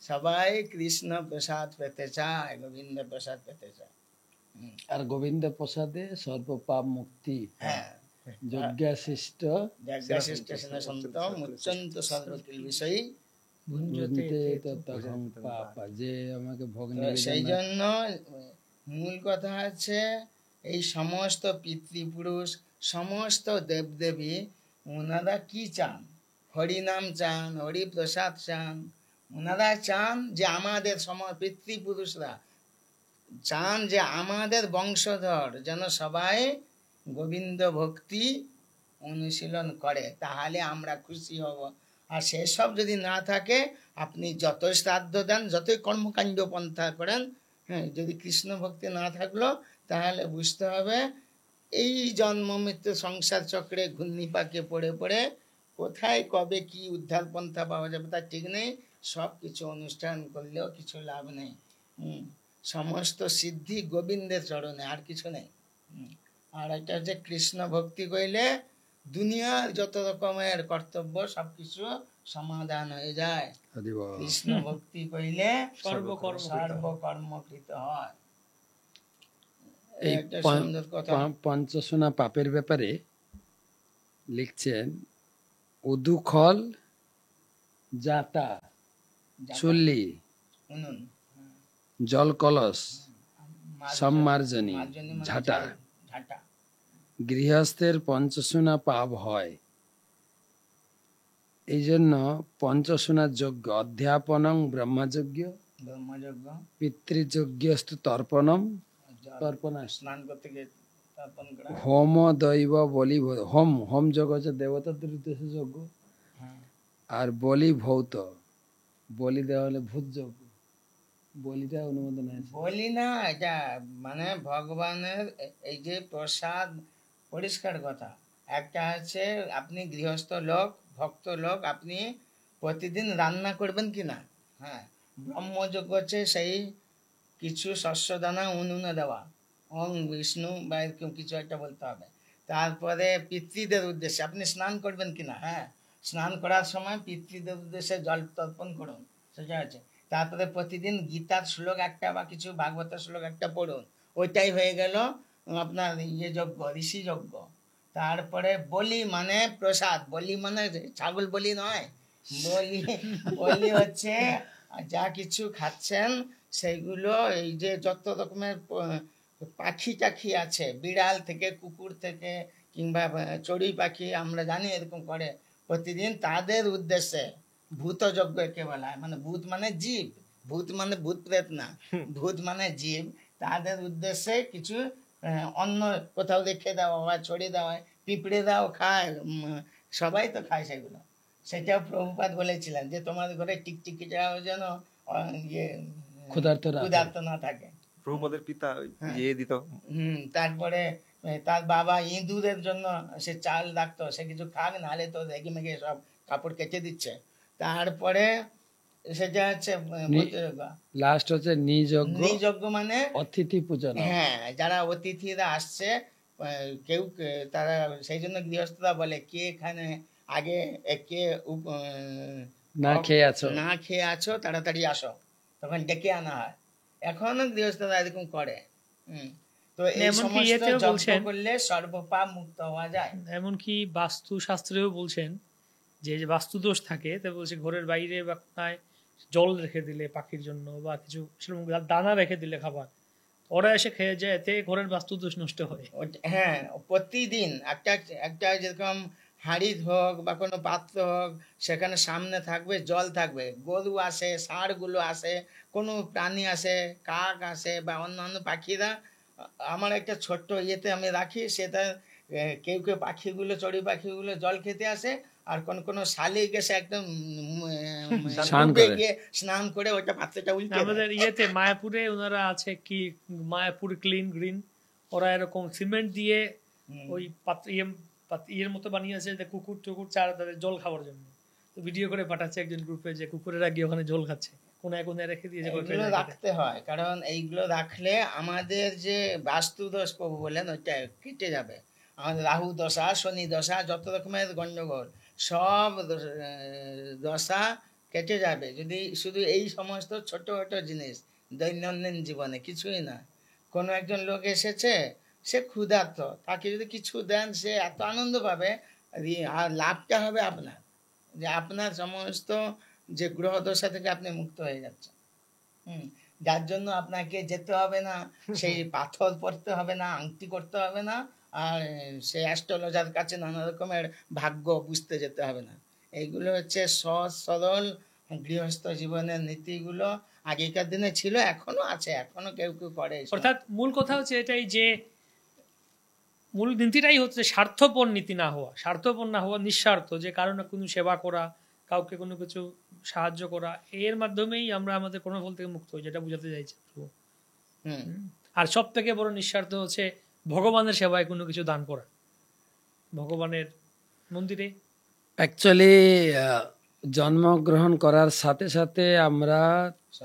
সবাই কৃষ্ণ প্রসাদ পেতে চায়, গোবিন্দ প্রসাদ পেতে চায়। আর গোবিন্দ প্রসাদে সর্বপাপ মুক্তি। হ্যাঁ, যজ্ঞাশিষ্ট যজ্ঞাশিষ্ট সন্ত মুচ্চন্ত সর্বকিল বিষয়ী। তখন পাপা, যে আমাকে ভোগ সেই জন্য মূল কথা আছে এই সমস্ত পিতৃপুরুষ, সমস্ত দেবদেবী, ওনারা কি চান? হরিনাম চান, হরি প্রসাদ চান। ওনারা চান যে আমাদের পিতৃপুরুষরা চান যে আমাদের বংশধর যেন সবাই গোবিন্দ ভক্তি অনুশীলন করে, তাহলে আমরা খুশি হব। আর সেসব যদি না থাকে, আপনি যতই শ্রাদ্ধ দেন, যতই কর্মকাণ্ড পন্থা করেন, হ্যাঁ, যদি কৃষ্ণ ভক্তি না থাকলো, তাহলে বুঝতে হবে এই জন্ম মৃত্যু সংসার চক্রে ঘূর্ণিপাকে পড়ে পড়ে কোথায় কবে কি উদ্ধার পন্থা পাওয়া যাবে তার ঠিক নেই। সব কিছু অনুষ্ঠান করলেও কিছু লাভ নেই। সমস্ত সিদ্ধি গোবিন্দের চরণে, আর কিছু নেই। আর এটা হচ্ছে কৃষ্ণ ভক্তি কইলে দুনিয়ার যত রকমের কর্তব্য সবকিছু সমাধান হয়ে যায়। কৃষ্ণ ভক্তি কইলে সর্বকর্মকৃত হয়। এই পঞ্চশোনা পাপের ব্যাপারে লিখছেন, উদুখল, জাতা, চুল্লি, জল কলস, সম্মার্জনী, ঝাঁটা, গৃহস্থের পঞ্চশোনা পাপ হয়। এই জন্য পঞ্চশোনা যজ্ঞ অধ্যাপনং ব্রহ্মযজ্ঞ, পিতৃযজ্ঞস্তু তর্পণম, স্নান করতে গিয়ে তর্পণ করা, হোম দৈব বলি, হোম যজ্ঞ হচ্ছে দেবতাদের উদ্দেশ্যে যজ্ঞ, আর বলি ভৌত, বলি দেওয়া হলে ভূত যজ্ঞ। বলিটা অনুমোদন আছে? বলি না, এটা মানে ভগবানের এই যে প্রসাদ, পরিষ্কার কথা। একটা আছে আপনি গৃহস্থ লোক, ভক্ত লোক, আপনি প্রতিদিন রান্না করবেন কিনা। হ্যাঁ, ব্রহ্মযজ্ঞ হচ্ছে সেই কিছু শস্যদানা উনুনে দেওয়া, ওং বিষ্ণু বা এরকম কিছু একটা বলতে হবে। তারপরে পিতৃদের উদ্দেশ্যে আপনি স্নান করবেন কিনা। হ্যাঁ, স্নান করার সময় পিতৃদের উদ্দেশ্যে জল তর্পণ করুন, সেটা আছে। তারপরে প্রতিদিন গীতার শ্লোক একটা বা কিছু ভাগবতের শ্লোক একটা পড়ুন, ওইটাই হয়ে গেল আপনার যজ্ঞ, ঋষি যজ্ঞ। তারপরে বলি মানে প্রসাদ, বলি মানে ছাগল বলি নয়, বলি হচ্ছে যা কিছু খাচ্ছেন সেইগুলো, এই যে যত রকমের পাখি টাখি আছে, বিড়াল থেকে, কুকুর থেকে, কিংবা চড়ুই পাখি, আমরা জানি এরকম করে প্রতিদিন, তাদের উদ্দেশ্যে ভূত যজ্ঞ কে বলা হয়, মানে ভূত মানে জীব, ভূত মানে ভূত প্রেত না, ভূত মানে জীব, তাদের উদ্দেশ্যে কিছু অন্ন কোথাও রেখে দেওয়া হয়, ছড়িয়ে দেওয়া হয়, পিঁপড়ে দাও খায়, সবাই তো খায় সেগুলো। সেটাও প্রভুপাদ বলেছিলেন যে তোমাদের ঘরে টিকটিকিটাও যেন ইয়ে ক্ষুধার্ত না থাকে। প্রভুপদের পিতা হ্যাঁ। ইয়ে দিত। তারপরে তার বাবা ইঁদুরের জন্য সে চাল রাখতো, সে কিছু খাক, নাহলে তো রেগে মেগে সব কাপড় কেচে দিচ্ছে। তারপরে সেটা হচ্ছে লাস্ট হচ্ছে নিযজ্ঞ, মানে অতিথি পূজন। হ্যাঁ, যারা অতিথিরা আসছে, কেউ তারা সেই জন্য গৃহস্থরা বলে কে এখানে আগে কে না খেয়ে আছো তাড়াতাড়ি আসো, তখন ডেকে আনা হয়। এখনো গৃহস্থরা এরকম করে। তো এই সমস্ত যজ্ঞ করলে সর্বপাপ মুক্ত হওয়া যায়। এমনকি বাস্তু শাস্ত্রেও বলছেন যে বাস্তু দোষ থাকে, তো বলছে ঘরের বাইরে বা কোথায় জল রেখে দিলে পাখির জন্য, বা কিছু সেরকম দানা রেখে দিলে খাবার, ওরা এসে খেয়ে যায়, এতে ঘরের বাস্তু দোষ নষ্ট হয়। হ্যাঁ, প্রতিদিন একটা একটা যেরকম হাঁড়ি হোক বা কোনো পাত্র হোক, সেখানে সামনে থাকবে, জল থাকবে, গরু আসে, ষাঁড়গুলো আসে, কোনো প্রাণী আসে, কাক আসে বা অন্যান্য পাখিরা, আমার একটা ছোট্ট ইয়েতে আমি রাখি, সেটা কেউ কেউ পাখিগুলো, চড়ি পাখিগুলো জল খেতে আসে, আর কোন শালিক এসে একদম স্নান করে ওইটা পাত্রটা উল্টে। আমাদের ইয়েতে মায়াপুরে ওনারা আছে কি, মায়াপুর ক্লিন গ্রিন, ওরা এরকম সিমেন্ট দিয়ে ওই ইয়ের মতো বানিয়েছে যে কুকুর টুকুর চারা তাদের জল খাওয়ার জন্য, তো ভিডিও করে পাঠাচ্ছে একজন গ্রুপে যে কুকুরেরা গিয়ে ওখানে জল খাচ্ছে, কোনায় কোনায় রেখে দিয়েছে। এগুলো রাখতে হয়, কারণ এইগুলো রাখলে আমাদের যে বাস্তু দোষ প্রভু বলেন ওইটা কেটে যাবে। আমাদের রাহু দশা, শনি দশা, যত রকমের গন্ডগোল, সব দশা কেটে যাবে যদি শুধু এই সমস্ত ছোট ছোট জিনিস দৈনন্দিন জীবনে, কিছুই না। কোনো একজন লোক এসেছে, সে ক্ষুধার্ত, তাকে যদি কিছু দেন সে এত আনন্দ পাবে, আর লাভটা হবে আপনার, যে আপনার সমস্ত যে গ্রহ দশা থেকে আপনি মুক্ত হয়ে যাচ্ছেন। যার জন্য আপনাকে যেতে হবে না, সেই পাথর পড়তে হবে না, আংটি করতে হবে না, আর সেই অ্যাস্ট্রোলজার কাছে নানা রকমের ভাগ্য বুঝতে যেতে হবে না। এইগুলো হচ্ছে সহজ সরল গৃহস্থ জীবনের নীতিগুলো। আগেকার দিনে ছিল, এখনো আছে, এখনো কেউ কেউ করে। অর্থাৎ মূল কথা হচ্ছে এটাই, যে মূল নীতিটাই হচ্ছে স্বার্থপর নীতি না হওয়া, স্বার্থপর না হওয়া, নিঃস্বার্থ, যে কারো না কোনো সেবা করা, কাউকে কোনো কিছু সাহায্য করা, এর মাধ্যমেই আমরা আমাদের কর্মফল থেকে মুক্ত হই, যেটা বুঝাতে চাইছি। আর সব থেকে বড় নিঃস্বার্থ হচ্ছে ভগবানের সেবায় কোনো কিছু দান করা, ভগবানের মন্দিরে। অ্যাকচুয়ালি জন্মগ্রহণ করার সাথে সাথে আমরা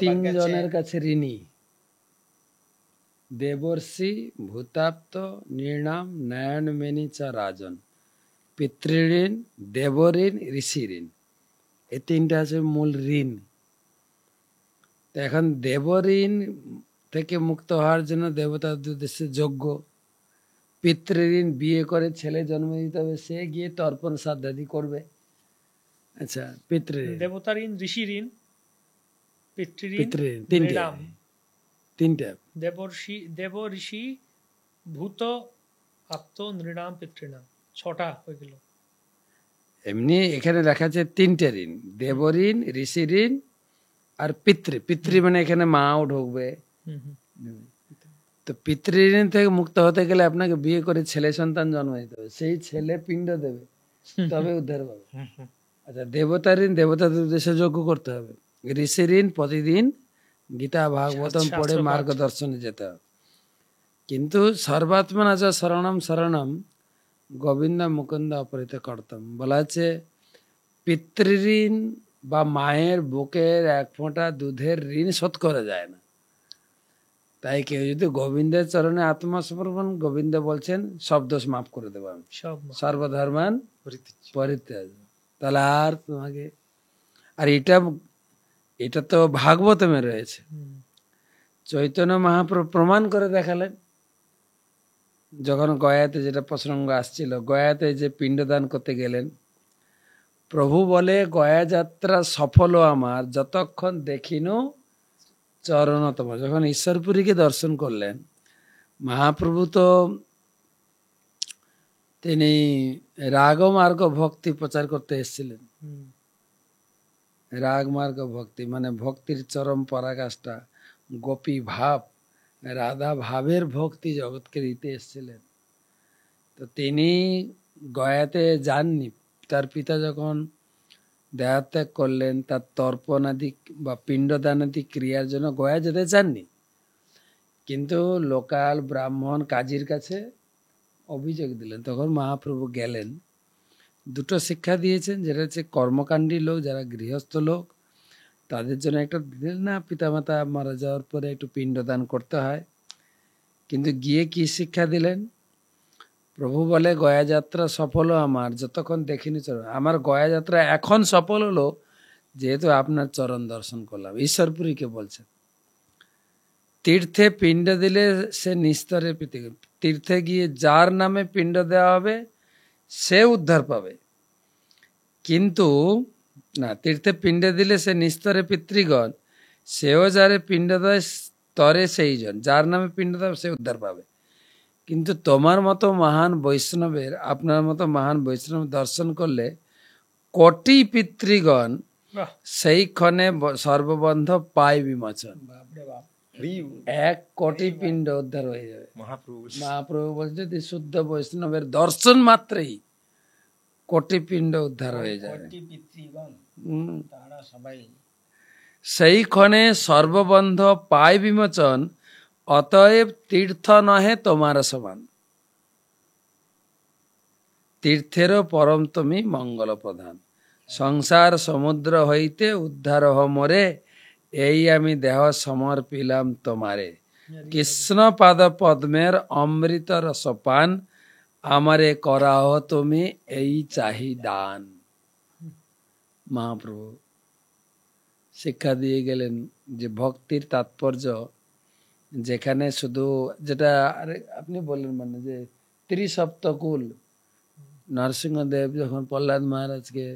তিনজনের কাছে ঋণী: দেবর্ষি, ভূতাপ্ত, নৃণাম, নয়নমেনি চ রাজন। পিতৃঋণ, দেবঋণ, ঋষি ঋণ, এই তিনটা আছে মূল ঋণ। তো এখন দেবঋণ থেকে মুক্ত হওয়ার জন্য দেবতাদের উদ্দেশ্যে যজ্ঞ। পিতৃঋণ, বিয়ে করে ছেলে জন্ম দিতে হবে, সে গিয়ে তর্পণ শ্রাদ্ধাদি করবে। আচ্ছা, পিতৃঋণ, দেবতার ঋণ, ঋষি ঋণ, পিতৃঋণ, তিনটা। দেব, ঋষি, ভূত, আপ্ত, নৃণাম, পিতৃণাম, 6টা হয়ে গেল। এমনি এখানে লেখা আছে 3টে ঋণ: দেবঋণ, ঋষি ঋণ আর পিতৃ মানে এখানে মাও ঢুকবে। তো পিতৃঋণ থেকে মুক্ত হতে গেলে আপনাকে বিয়ে করে ছেলে সন্তান জন্ম দিতে হবে, সেই ছেলে পিণ্ড দেবে, তবে উদ্ধার পাবে। আচ্ছা, দেবতার ঋণ, দেবতাদের উদ্দেশ্যে যজ্ঞ করতে হবে। ঋষি ঋণ, প্রতিদিন গীতা ভাগবতম পড়ে মার্গদর্শনে যেতে হবে। কিন্তু সর্বাত্মনা চ শরণম শরণম গোবিন্দ মুকুন্দ অপহৃত কর্তম বলা আছে, পিতৃঋণ বা মায়ের বুকের এক ফোঁটা দুধের ঋণ শোধ করা যায় না। তাই কেউ যদি গোবিন্দের চরণে আত্মসমর্পণ, গোবিন্দ বলছেন সব দোষ মাফ করে দেবো আমি, সর্বধর্মান পরিত্যাগ। তাহলে আর তোমাকে, আর এটা তো ভাগবতমে রয়েছে। চৈতন্য মহাপ্রভু প্রমাণ করে দেখালেন, যখন গয়াতে, যেটা প্রসঙ্গ আসছিল, গয়াতে যে পিণ্ডদান করতে গেলেন, প্রভু বলে গয়া যাত্রা সফল আমার যতক্ষণ দেখিনু চরণ তোমার। যখন ঈশ্বরপুরীকে দর্শন করলেন, মহাপ্রভু তো তিনি রাগ মার্গ ভক্তি প্রচার করতে এসেছিলেন, রাগমার্গ ভক্তি মানে ভক্তির চরম পরাকাষ্ঠা, গোপী ভাব, রাধা ভাবের ভক্তি জগৎকে দিতে এসেছিলেন। তো তিনি গয়াতে যাননি। তার পিতা যখন দেহত্যাগ করলেন, তার তর্পণাদি বা পিণ্ডদানাদি ক্রিয়ার জন্য গয়া যেতে চাননি, কিন্তু লোকাল ব্রাহ্মণ কাজীর কাছে অভিযোগ দিলেন। তখন মহাপ্রভু গেলেন, দুটো শিক্ষা দিয়েছেন, যেটা হচ্ছে কর্মকাণ্ডী লোক যারা গৃহস্থ লোক তাদের জন্য একটা দিলেন না, পিতামাতা মারা যাওয়ার পরে একটু পিণ্ডদান করতে হয়। কিন্তু গিয়ে কি শিক্ষা দিলেন? প্রভু বলে গয়া যাত্রা সফল আমার যতক্ষণ দেখিনি চরণ। আমার গয়া যাত্রা এখন সফল হলো যেহেতু আপনার চরণ দর্শন করলাম। ঈশ্বরপুরীকে বলছেন, তীর্থে পিণ্ড দিলে সে নিস্তরে প্রীতি, তীর্থে গিয়ে যার নামে পিণ্ড দেওয়া হবে সে উদ্ধার পাবে, কিন্তু না, তীর্থে পিণ্ড দিলে সে নিস্তরে পিতৃগণ, সেও যারে পিণ্ড দেয় স্তরে সেই জন, যার নামে পিণ্ড দেবে সে উদ্ধার পাবে। কিন্তু তোমার মতো মহান বৈষ্ণবের, আপনার মতো মহান বৈষ্ণব দর্শন করলে কোটি পিতৃগণ বাহ, সেই ক্ষণে সর্ববন্ধ পায় বিমোচন। বাপরে বাপ। 1 কোটি পিণ্ড উদ্ধার হয়ে যাবে। মহাপ্রভু মহাপ্রভু বলছে যদি শুদ্ধ বৈষ্ণবের দর্শন মাত্রই কোটি পিণ্ড উদ্ধার হয়ে যাবে। কোটি পিতৃগণ তারা সবাই সেই ক্ষণে সর্ববন্ধ পায় বিমোচন, অতএব তীর্থ নহে তোমার সমান, তীর্থেরও পরম তুমি মঙ্গল প্রধান। সংসার সমুদ্র হইতে উদ্ধার হ মোরে, এই আমি দেহ সমর্পিলাম তোমারে। কৃষ্ণ পাদ পদ্মের অমৃত রসপান, আমারে করাহ তুমি এই চাহি দান। মহাপ্রভু শিক্ষা দিয়ে গেলেন যে ভক্তির তাৎপর্য যেখানে শুধু, যেটা আপনি বললেন মানে যে ত্রিসপ্তকুল, নরসিংহদেব যখন প্রহ্লাদ মহারাজকে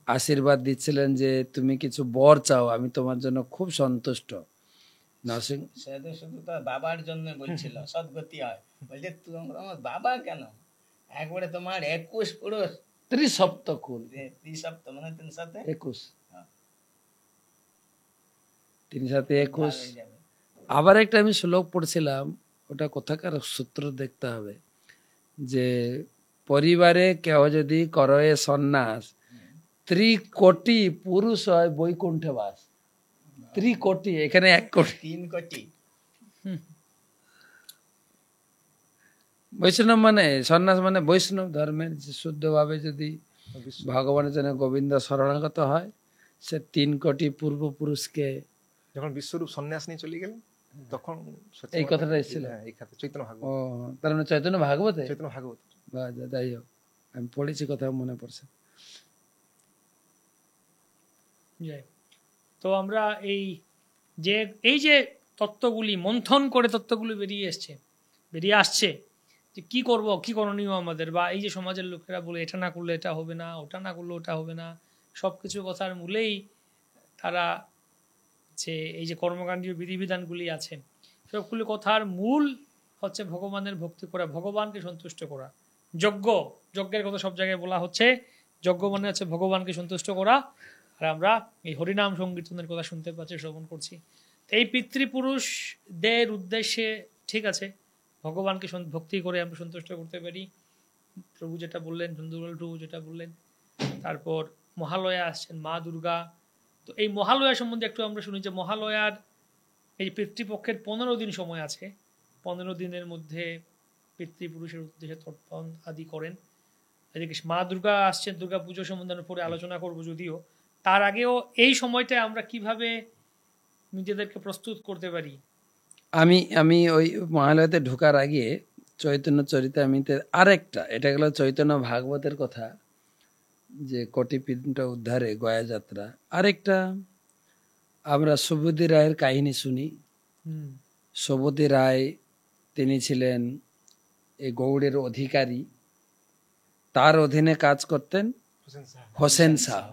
আশীর্বাদ দিচ্ছিলেন যে তুমি কিছু বর চাও, আমি তোমার জন্য খুব সন্তুষ্ট, নরসিংহ শুধু শুধু তার বাবার জন্য বলছিল সদ্গতি হয়, বলছে তুমি আমার বাবা কেন, একবারে তোমার 21 পুরুষ, ত্রিসপ্তকুল, ত্রিসপ্ত মানে 3 সাথে 21, হ্যাঁ। 3 সাথে 21। হয়ে যাবে। আবার একটা আমি শ্লোক পড়ছিলাম, ওটা কোথাকার সূত্র দেখতে হবে, যে পরিবারে কেউ যদি করে সন্ন্যাস, 3 কোটি পুরুষ হয় বৈকুণ্ঠে বাস। 3 কোটি, এখানে 1 কোটি। 3 কোটি বৈষ্ণব মানে সন্ন্যাস মানে বৈষ্ণব ধর্মের যে শুদ্ধভাবে যদি ভগবানের জন্য গোবিন্দ শরণাগত হয়, সে 3 কোটি পূর্বপুরুষকে। যখন বিশ্বরূপ সন্ন্যাস নিয়ে চলে গেলেন তখন এই কথাটা এসেছিল? হ্যাঁ, এই কথা চৈতন্য ভাগবত, ও, তার মানে চৈতন্য ভাগবতে? চৈতন্য ভাগবত। বা যাই হোক, আমি পড়েছি, কথা মনে পড়ছে। জয়। তো আমরা এই যে তত্ত্বগুলি মন্থন করে তত্ত্বগুলি বেরিয়ে আসছে যে কি করব, কি করণীয় আমাদের, বা এই যে সমাজের লোকেরা বলে এটা না করলে এটা হবে না, ওটা না করলে ওটা হবে না, সব কিছু কথার মূলেই তারা যে এই যে কর্মকাণ্ডীয় বিধিবিধানগুলি আছে সবগুলি কথার মূল হচ্ছে ভগবানের ভক্তি করা, ভগবানকে সন্তুষ্ট করা। যজ্ঞের কথা সব জায়গায় বলা হচ্ছে, যজ্ঞ মানে হচ্ছে ভগবানকে সন্তুষ্ট করা। আর আমরা এই হরিনাম সংকীর্তনের কথা শুনতে পাচ্ছি, শ্রবণ করছি। এই পিতৃপুরুষদের উদ্দেশ্যে ঠিক আছে, ভগবানকে ভক্তি করে আমরা সন্তুষ্ট করতে পারি, প্রভু যেটা বললেন, চন্দ্রলাল প্রভু যেটা বললেন। তারপর মহালয়া আসছেন, মা দুর্গা। তো এই মহালয়া সম্বন্ধে একটু আমরা শুনি যে মহালয়ার এই পিতৃপক্ষের 15 দিন সময় আছে, 15 দিনের মধ্যে পিতৃপুরুষের উদ্দেশ্যে তর্পণ আদি করেন। এদিকে মা দুর্গা আসছেন, দুর্গা পুজো সম্বন্ধে আমরা পরে আলোচনা করবো, যদিও তার আগেও এই সময়টা আমরা কিভাবে নিজেদেরকে প্রস্তুত করতে পারি। আমি ওই মহালয়াতে ঢোকার আগে চৈতন্য চরিতামৃতের আরেকটা, এটা গেল চৈতন্য ভাগবতের কথা, যে কোটি পিণ্ড উদ্ধারে গয়া যাত্রা। আরেকটা আমরা সুবুধি রায়ের কাহিনী শুনি। সুবুধি রায় তিনি ছিলেন এই গৌড়ের অধিকারী, তার অধীনে কাজ করতেন হোসেন শাহ।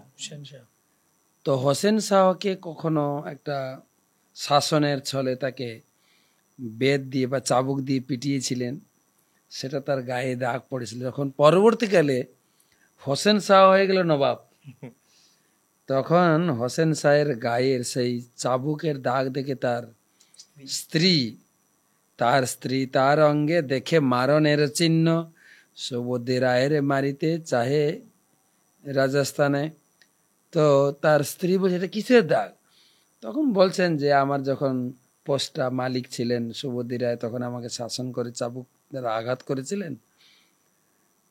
তো হোসেন শাহকে কখনো একটা শাসনের ছলে তাকে বেদ দিয়ে বা চাবুক দিয়ে পিটিয়েছিলেন, সেটা তার গায়ে দাগ পড়েছিল। যখন পরবর্তীকালে হোসেন শাহ হয়ে গেল নবাব, তখন হোসেন শাহের গায়ের সেই চাবুকের দাগ দেখে স্ত্রী তার অঙ্গে দেখে মারণের চিহ্ন, সুবুদ্ধি রায়ের মারিতে চাহে রাজস্থানে। তো তার স্ত্রী বলছে এটা কিসের দাগ? তখন বলছেন যে আমার যখন পোস্টটা মালিক ছিলেন সুবুদ্ধি রায়, তখন আমাকে শাসন করে চাবুক দ্বারা আঘাত করেছিলেন।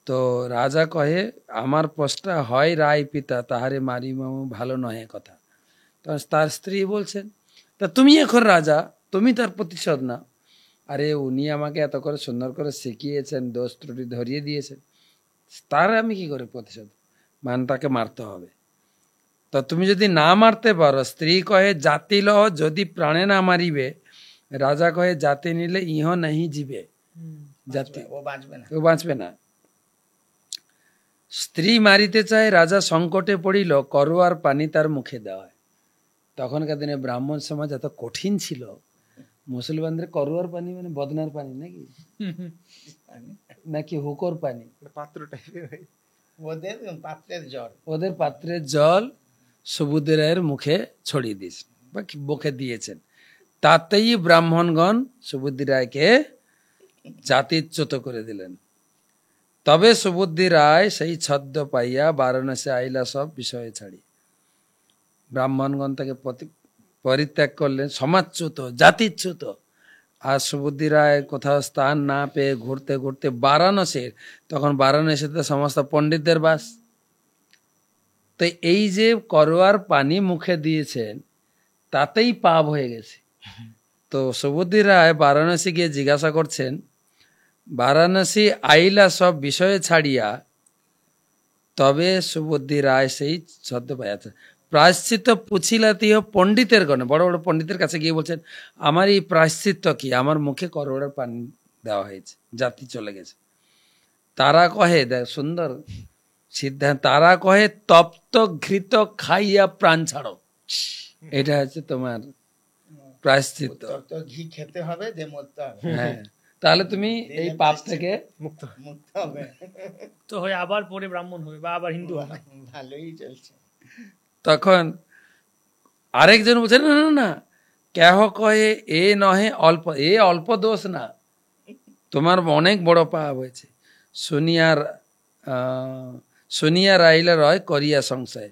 তো রাজা কহে আমার পোস্টটা হয় রায় পিতা তাহারে মারি মামু ভালো নহে কথা। তখন তার স্ত্রী বলছেন তা তুমি এখন রাজা, তুমি তার প্রতিশোধ না। আরে উনি আমাকে এত করে সুন্দর করে শিখিয়েছেন, দোষ ত্রুটি ধরিয়ে দিয়েছেন, তার আমি কি করে প্রতিশোধ? মানে তাকে মারতে হবে। তো তুমি যদি না মারতে পারো, স্ত্রী কহে জাতি লহ যদি প্রাণে না মারিবে, রাজা কহে জাতি নিলে ইহ নাহি জিবে, জাতি ও বাঁচবে না। স্ত্রী মারিতে চায়, রাজা সংকটে পড়িল, করোয়ার পানি তার মুখে দেওয়া। তখনকার দিনে ব্রাহ্মণ সমাজ এত কঠিন ছিল, মুসলমানদের করোয়ার পানি মানে বদনার পানি নাকি নাকি হুকোর পানি, পাত্র টাইপের, ওদের পাত্রের জল সুবুদ্ধি রায়ের মুখে ছড়িয়ে দিয়েছেন বা মুখে দিয়েছেন। তাতেই ব্রাহ্মণগণ সুবুদ্ধি রায়কে জাতিচ্যুত করে দিলেন। তবে সুবুদ্ধি রায় সেই ছদ্ম পাইয়া বারাণসী আইলা সব বিষয়ে ছাড়ি। ব্রাহ্মণগণ তাকে পরিত্যাগ করলেন, সমাজচ্যুত, জাতিচ্যুত। আর সুবুদ্ধি রায় কোথাও স্থান না পেয়ে ঘুরতে ঘুরতে বারাণসীর, তখন বারাণসীতে সমস্ত পণ্ডিতদের বাস। তো এই যে করোয়ার পানি মুখে দিয়েছেন তাতেই পাপ হয়ে গেছে। তো সুবুদ্ধি রায় বারাণসী গিয়ে জিজ্ঞাসা করছেন, বারাণসী আইলা সব বিষয়ে ছাড়িয়া, তবে সুবুদ্ধি রায় সেই ছদ্ম পাইয়াছে। প্রায়শ্চিত্ত পুছিলাতিও পণ্ডিতের গণে, বড় বড় পণ্ডিতের কাছে গিয়ে বলছেন আমার এই প্রায়শ্চিত্ত কি? আমার মুখে করোড়ার পানি দেওয়া হয়েছে, জাতি চলে গেছে। তারা কহে, দেখ সুন্দর সিদ্ধান্ত, তারা কহে তপ্ত ঘৃত খাইয়া প্রাণ ছাড়ো। এটা হচ্ছে তোমার প্রায়শ্চিত্ত। ঘি খেতে হবে, যে মরতে হবে। হ্যাঁ, তাহলে তুমি এই পাপ থেকে মুক্ত হবে, তো হয়ে আবার পরে ব্রাহ্মণ হবে বা আবার হিন্দু হবে। ভালোই চলছে। তখন আরেকজন বলছে না না না, কেহ কয়ে এ নহে অল্প, এ অল্প দোষ না, তোমার অনেক বড় পাপ হয়েছে। শুনিয়া রাইলা রয় করিয়া সংশয়।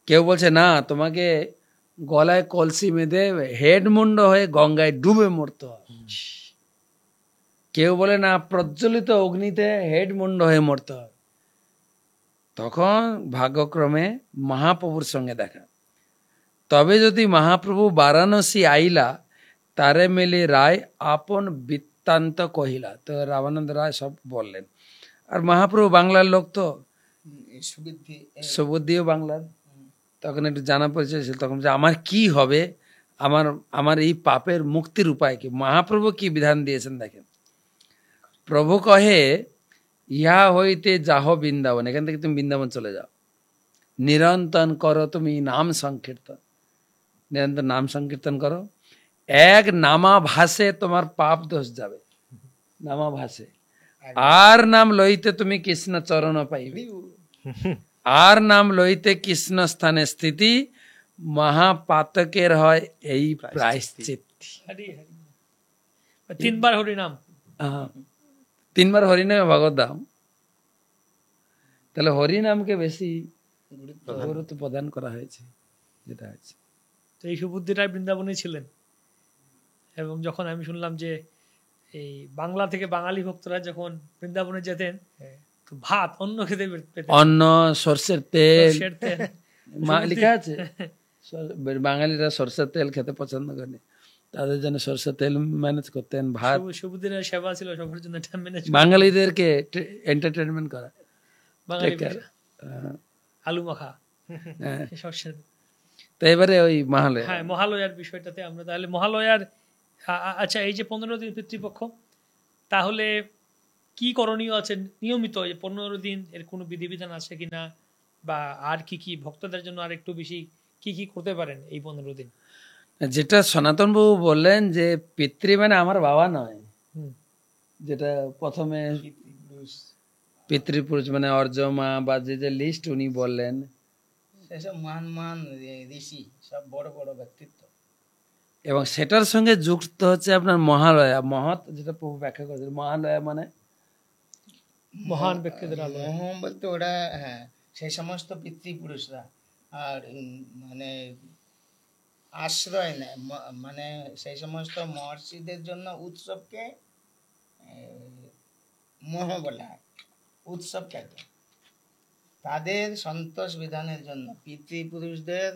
কেউ বলছে না, তোমাকে গলায় কলসি বেঁধে হেড মুন্ড হয়ে গঙ্গায় ডুবে মরতে হবে। কেউ বলে না, প্রজ্বলিত অগ্নিতে হেড মুন্ড হয়ে মরতে হবে। তখন ভাগ্যক্রমে মহাপ্রভুর সঙ্গে দেখা। তবে যদি মহাপ্রভু বারাণসী আইলা, তারে মেলে রায় আপন বৃত্তান্ত কহিলা। তো রামানন্দ রায় সব বললেন। আর মহাপ্রভু বাংলার লোক, তো সুবুদ্ধিও বাংলার, তখন একটু জানা পরিচয় ছিল। তখন আমার কি হবে, আমার এই পাপের মুক্তির উপায় কি? মহাপ্রভু কি বিধান দিয়েছেন দেখেন। প্রভু কহে ইহা হইতে যাহ বৃন্দাবন, এখান থেকে তুমি বৃন্দাবন চলে যাও, নিরন্তর করো তুমি নাম সংকীর্তন, নিরন্তর নাম সংকীর্তন করো, এক নামা ভাসে তোমার পাপ দোষ যাবে, নামা ভাসে। আর নাম লইতে তুমি কৃষ্ণ চরণ পাইবে, আর নাম লইতে কৃষ্ণ স্থানে স্থিতি, মহাপাতকের হয় এই প্রায়শ্চিত্ত। 3 বার হরিনাম, 3 বার হরিনামে ভগবত দাম। তাহলে হরিনামকে বেশি গুরুত্ব প্রদান করা হয়েছে, যেটা হয়েছে। তো এই সুবুদ্ধি রায় বৃন্দাবনে ছিলেন। এবং যখন আমি শুনলাম যে এই বাংলা থেকে বাঙালি ভক্তরা যখন বৃন্দাবনে যেতেন, তো ভাত অন্ন খেতে পেতেন, অন্ন, সর্ষের তেল, সর্ষের তেল লেখা আছে। বাঙালিরা সর্ষের তেল খেতে পছন্দ করে, তাদের জন্য সর্ষের তেল ম্যানেজ করতেন। ভাত, সুবুদ্ধি রায়ের সেবা ছিল সবার জন্য, বাঙালিদেরকে এন্টারটেনমেন্ট করা, আলু মাখা, সর্ষের। তো এবারে ওই মহালয়া, হ্যাঁ মহালয়ার বিষয়টাতে আমরা তাহলে মহালয়ার, আচ্ছা এই যে 15 দিন পিতৃপক্ষ, তাহলে কি করণীয় আছে নিয়মিত? এই 15 দিন এর কোনো বিধিবিধান আছে কিনা, বা আর কি কি ভক্তদের জন্য আর একটু বেশি কি কি করতে পারেন এই 15 দিন? যেটা সনাতন বাবু বললেন যে পিতৃ মানে আমার বাবা নয়, যেটা প্রথমে পিতৃপুরুষ মানে অর্য মা বা যে লিস্ট উনি বললেন, সেসব মহান মহান ঋষি, সব বড় বড় ব্যক্তিত্ব। এবং সেটার সঙ্গে যুক্ত হচ্ছে আপনার মহালয়া, মহৎ, যেটা প্রভু ব্যাখ্যা করেছেন। মহালয়া মানে মহান ব্যক্তিদের আলো। মোহ বলতে ওরা, হ্যাঁ, সেই সমস্ত পিতৃপুরুষরা। আর মানে আশ্রয় নেয়, মানে সেই সমস্ত মহর্ষিদের জন্য উৎসবকে মোহ বলা হয়। উৎসব কেন? তাদের সন্তোষ বিধানের জন্য, পিতৃপুরুষদের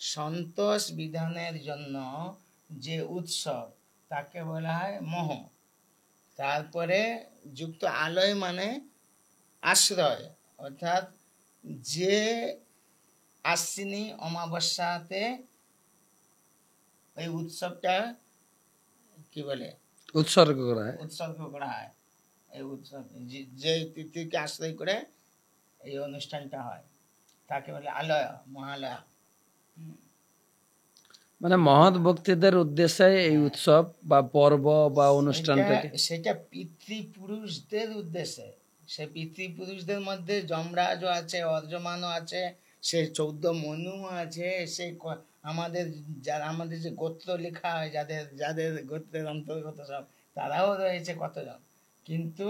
সন্তোষ বিধানের জন্য যে উৎসব, তাকে বলা হয় মোহ। তারপরে যুক্ত আলয় মানে আশ্রয়, অর্থাৎ যে আশ্বিনী অমাবস্যাতে ওই উৎসবটা কি বলে, উৎসর্গ করা হয়। উৎসর্গ করা হয়। এই উৎসব যে তিথিকে আশ্রয় করে এই অনুষ্ঠানটা হয়, তাকে বলে আলয়, মহালয়া। মানে মহৎ ব্যক্তিদের উদ্দেশ্যে এই উৎসব বা পর্ব বা অনুষ্ঠানটাকে, সেটা পিতৃপুরুষদের উদ্দেশ্যে। সে পিতৃপুরুষদের মধ্যে যমরাজও আছে, অর্জমানও আছে, সে 14 মনু আছে, সে আমাদের যারা, আমাদের যে গোত্র লেখা হয়, যাদের যাদের গোত্রের অন্তর্গত সব, তারাও রয়েছে কতজন। কিন্তু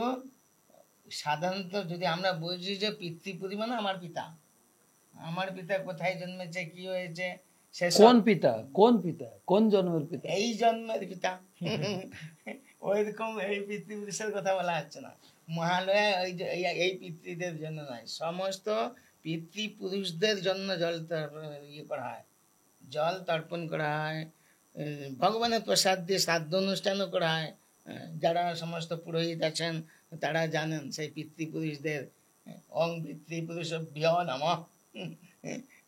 সাধারণত যদি আমরা বুঝি যে পিতৃপুরুষ মানে আমার পিতা, আমার পিতা কোথায় জন্মেছে, কি হয়েছে, সে কোন পিতা, কোন পিতা, কোন জন্মের পিতা, এই জন্মের পিতা। ওইরকম এই পিতৃপুরুষের কথা বলা হচ্ছে না। মহালয়া এই পিতৃদের জন্য নয়, সমস্ত পিতৃপুরুষদের জন্য জল ইয়ে করা হয়, জল তর্পণ করা হয়। ভগবানের প্রসাদ দিয়ে শ্রাদ্ধ অনুষ্ঠানও করা হয়। যারা সমস্ত পুরোহিত আছেন তারা জানেন সেই পিতৃপুরুষদের অং পিতৃপুরুষভ্য নমঃ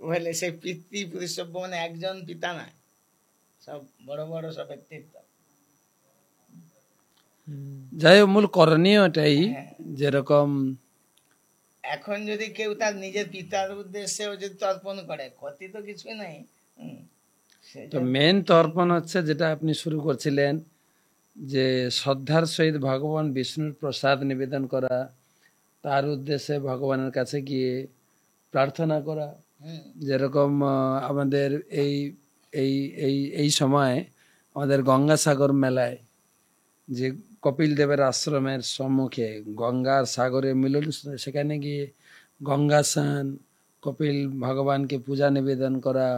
বলে। সেই পিতৃপুরুষভ্য মানে একজন পিতা নয়, সব বড় বড় সব ব্যক্তিত্ব। যাই হোক, মূল করণীয় এটাই, যেরকম এখন যদি কেউ তার নিজের পিতার উদ্দেশ্যে যদি তর্পণ করে, ক্ষতি তো কিছুই নাই। তো মেন তর্পণ হচ্ছে যেটা আপনি শুরু করছিলেন, যে শ্রদ্ধার সহিত ভগবান বিষ্ণুর প্রসাদ নিবেদন করা, তার উদ্দেশ্যে ভগবানের কাছে গিয়ে প্রার্থনা করা। যেরকম আমাদের এই এই এই এই সময় আমাদের গঙ্গাসাগর মেলায়, যে কপিল দেবের আশ্রমের সম্মুখে গঙ্গার সাগরে মিলন, সেখানে গিয়ে গঙ্গা স্নান, কপিল ভগবানকে পূজা নিবেদন করা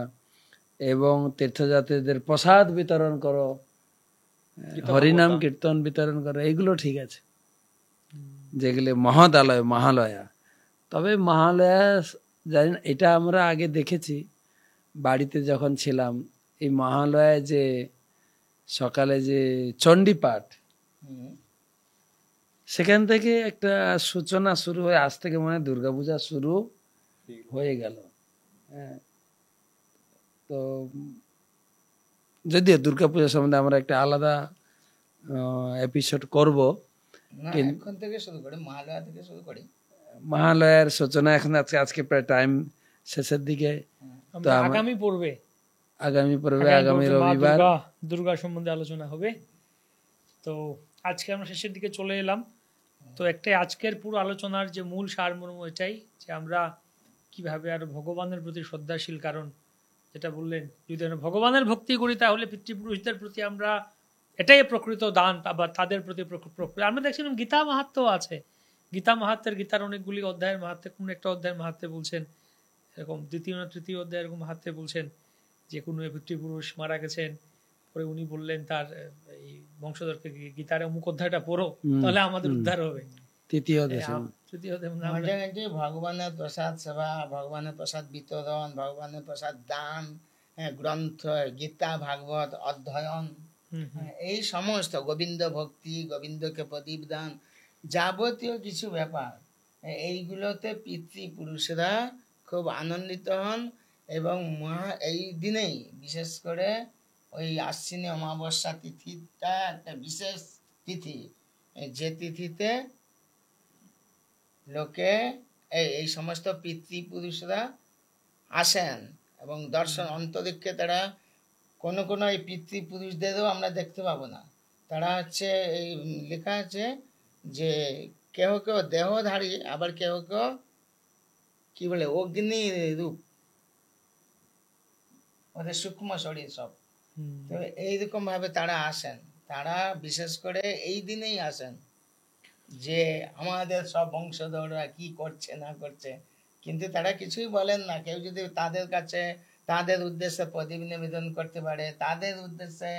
এবং তীর্থযাত্রীদের প্রসাদ বিতরণ করো, হরিনাম কীর্তন বিতরণ করো, এগুলো ঠিক আছে, যেগুলো মহদালয়, মহালয়া। তবে মহালয়া জানি না, এটা আমরা আগে দেখেছি বাড়িতে যখন ছিলাম, এই মহালয়ায় যে সকালে যে চণ্ডী পাঠ, সেখান থেকে একটা সূচনা শুরু হয়ে, আজ থেকে মনে হয় দুর্গাপূজা শুরু হয়ে গেল। হ্যাঁ, তো যদিও দুর্গাপূজা সম্বন্ধে আমরা একটা আলাদা এপিসোড করব, এখন থেকে শুরু করি, মহালয়া থেকে শুরু করি। মহালয়ার সূচনা এখন আজকে প্রায় টাইম শেষের দিকে। তো আগামী পর্বে আগামী রবিবার দুর্গা সম্বন্ধে আলোচনা হবে। তো আজকে আমরা শেষের দিকে চলে এলাম। তো একটাই আজকের পুরো আলোচনার যে মূল সারমর্ম এটাই, যে আমরা কিভাবে আরো ভগবানের প্রতি শ্রদ্ধাশীল, কারণ যেটা বললেন, যদি আমরা ভগবানের ভক্তি করি তাহলে পিতৃপুরুষদের প্রতি আমরা, এটাই প্রকৃত দান, আবার তাদের প্রতি আমরা দেখছিলাম গীতা মাহাত্ম্য আছে। গীতা মাহাত্মের, গীতার অনেকগুলি অধ্যায়ের মাহাত্মে, কোন একটা অধ্যায়ের মাহাত্মে বলছেন, এরকম দ্বিতীয় না তৃতীয় অধ্যায় এরকম মাহাত্মে বলছেন যে কোনো পিতৃপুরুষ মারা গেছেন, পরে উনি বললেন তার এই বংশধরকে গীতার অমুক অধ্যায়টা পড়ো, তাহলে আমাদের উদ্ধার হবে। তৃতীয় ভগবানের প্রসাদ সেবা, ভগবানের প্রসাদ বিতরণ, ভগবানের প্রসাদ দান, গ্রন্থ গীতা ভাগবত অধ্যয়ন, এই সমস্ত গোবিন্দ ভক্তি, গোবিন্দকে প্রদীপ দান, যাবতীয় কিছু ব্যাপার, এইগুলোতে পিতৃপুরুষরা খুব আনন্দিত হন। এবং এই দিনেই বিশেষ করে ওই আশ্বিনী অমাবস্যা তিথিটা একটা বিশেষ তিথি, যে তিথিতে লোকে এই সমস্ত পিতৃপুরুষরা আসেন এবং দর্শন অন্তরিক্ষে তারা কোনো এই পিতৃপুরুষদেরও আমরা দেখতে পাবো না। তারা হচ্ছে, এই লেখা আছে যে কেহ কেউ দেহধারী, আবার কেহ কেউ কি বলে অগ্নি রূপ, ওদের সূক্ষ্ম শরীর সব। হুম। তো এইরকম ভাবে তারা আসেন, তারা বিশেষ করে এই দিনেই আসেন যে আমাদের সব বংশধররা কি করছে না করছে, কিন্তু তারা কিছুই বলেন না। কেউ যদি তাদের কাছে তাদের উদ্দেশ্যে প্রদীপ নিবেদন করতে পারে, তাদের উদ্দেশ্যে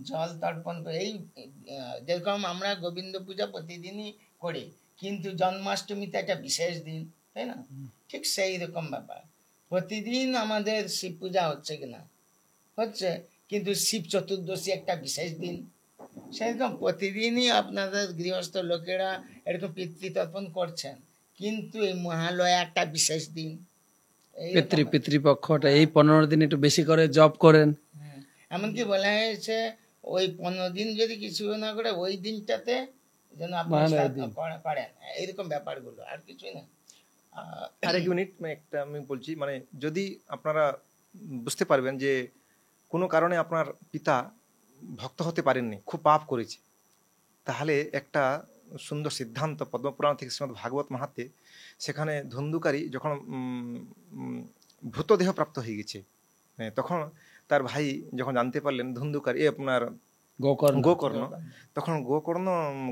জল তর্পণ করে, এই যেরকম আমরা গোবিন্দ পূজা প্রতিদিনই করি, কিন্তু জন্মাষ্টমীতে একটা বিশেষ দিন, তাই না? ঠিক সেই রকম ব্যাপার, প্রতিদিন আমাদের শিব পূজা হচ্ছে কিনা হচ্ছে, কিন্তু শিব চতুর্দশী একটা বিশেষ দিন, সেরকম প্রতিদিনই আপনাদের গৃহস্থ লোকেরা এরকম পিতৃতর্পণ করছেন, কিন্তু এই মহালয়া একটা বিশেষ দিন। পিতৃপক্ষটা এই 15 দিন একটু বেশি করে জব করেন। এমনকি বলা হয়েছে ওই 15 দিন যদি কিছু না করে ওই দিনটাতে যেন আপনি মহালয়ার দিন। পারেন, এইরকম ব্যাপারগুলো, আর কিছুই না। আরেক মিনিট একটা আমি বলছি, মানে যদি আপনারা বুঝতে পারবেন যে কোনো কারণে আপনার পিতা ভক্ত হতে পারেননি, খুব পাপ করেছে, তাহলে একটা সুন্দর সিদ্ধান্ত পদ্মপুরাণ থেকে শ্রীমদ্ ভাগবত মাহাত্ম্যে, সেখানে ধুন্ধুকারী যখন ভূতদেহ প্রাপ্ত হয়ে গেছে, তখন তার ভাই যখন জানতে পারলেন ধুন্ধুকারী আপনার গোকর্ণ, তখন গোকর্ণ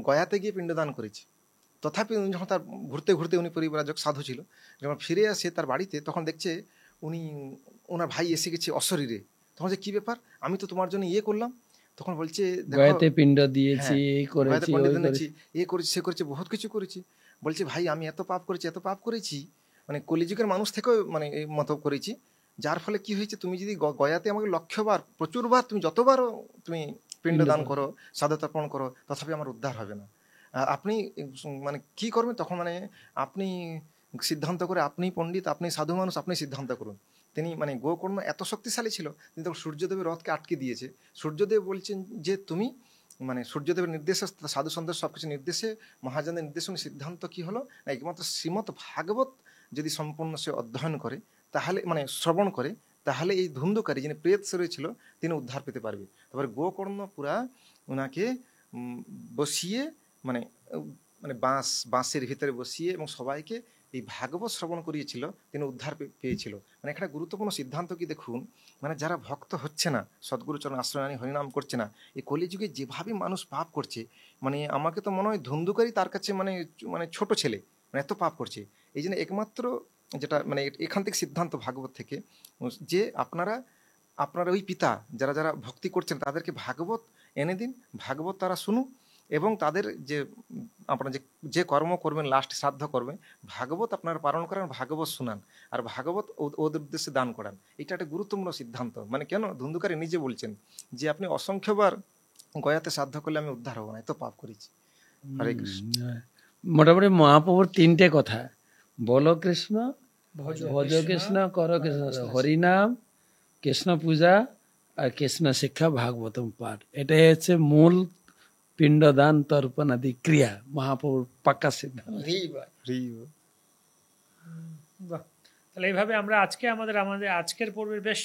গয়াতে গিয়ে পিণ্ডদান করেছে। তথাপি যখন তার ঘুরতে ঘুরতে উনি পরিব্রাজক সাধু ছিল, যখন ফিরে আসে তার বাড়িতে, তখন দেখছে ওনার ভাই এসে গেছে অশরীরে। তখন যে কি ব্যাপার, আমি তো তোমার জন্য ইয়ে করলাম। তখন বলছে গয়াতে পিণ্ড দিয়েছি, এই করেছি, এ করেছি, সে করেছি, বহুত কিছু করেছি। বলছে ভাই আমি এত পাপ করেছি, মানে কলিযুগের মানুষ থেকেও মানে এই মতো করেছি, যার ফলে কি হয়েছে, তুমি যদি গয়াতে আমাকে লক্ষবার প্রচুরবার তুমি যতবার তুমি পিণ্ডদান করো, সাধুতর্পণ করো, তথাপি আমার উদ্ধার হবে না। আপনি মানে কি করবেন তখন, মানে আপনি সিদ্ধান্ত করে, আপনি পণ্ডিত, আপনি সাধু মানুষ, আপনি সিদ্ধান্ত করুন। তিনি মানে গোকর্ণ এত শক্তিশালী ছিল, তিনি তখন সূর্যদেবের রথকে আটকে দিয়েছে। সূর্যদেব বলছেন যে তুমি মানে সূর্যদেবের নির্দেশে, সাধু সন্তের সবকিছু নির্দেশে, মহাজনের নির্দেশনে সিদ্ধান্ত কি হলো না, একমাত্র শ্রীমৎ ভাগবত যদি সম্পূর্ণ সে অধ্যয়ন করে, তাহলে মানে শ্রবণ করে, তাহলে এই ধুন্ধুকারী যিনি প্রেত শরীরে ছিল তিনি উদ্ধার পেতে পারবে। তারপরে গোকর্ণ পুরা ওনাকে বসিয়ে মানে মানে বাঁশের ভিতরে বসিয়ে এবং সবাইকে এই ভাগবত শ্রবণ করিয়েছিল, তিনি উদ্ধার পেয়েছিল। মানে একটা গুরুত্বপূর্ণ সিদ্ধান্ত কি দেখুন, মানে যারা ভক্ত হচ্ছে না, সদ্গুরুচরণ আশ্রয় আনি হরিনাম করছে না, এই কলিযুগে যেভাবে মানুষ পাপ করছে, মানে আমাকে তো মনে হয় ধুন্ধুকারী তার কাছে মানে মানে ছোট ছেলে, মানে এত পাপ করছে। এই জন্য একমাত্র যেটা মানে এখান থেকে সিদ্ধান্ত ভাগবত থেকে, যে আপনারা ওই পিতা যারা যারা ভক্তি করছেন তাদেরকে ভাগবত এনে দিন, ভাগবত তারা শুনুক, এবং তাদের যে আপনারা যে কর্ম করবেন, লাস্ট শ্রাদ্ধ করবেন, ভাগবত আপনারা পালন করান, ভাগবত শুনান, আর ভাগবত ওদের উদ্দেশ্যে দান করান। এটা একটা গুরুত্বপূর্ণ সিদ্ধান্ত। মানে কেন, ধুন্ধুকারী নিজে বলছেন যে আপনি অসংখ্যবার গয়াতে শ্রাদ্ধ করলে আমি উদ্ধার হবো না, এত পাপ করেছি। হরে কৃষ্ণ। মোটামুটি মহাপ্রভুর 3টে কথা, বলো কৃষ্ণ, ভজ কৃষ্ণ, কৃষ্ণ, কর কৃষ্ণ, হরিনাম, কৃষ্ণ পূজা আর কৃষ্ণ শিক্ষা, ভাগবতম পাঠ, এটাই হচ্ছে মূল পিণ্ডদান তর্পণ আদি ক্রিয়া, মহাপ্রভুর পাক্কা সিদ্ধান্ত। বাহ, তাহলে এইভাবে আমরা আমাদের আজকের পর্বের বেশ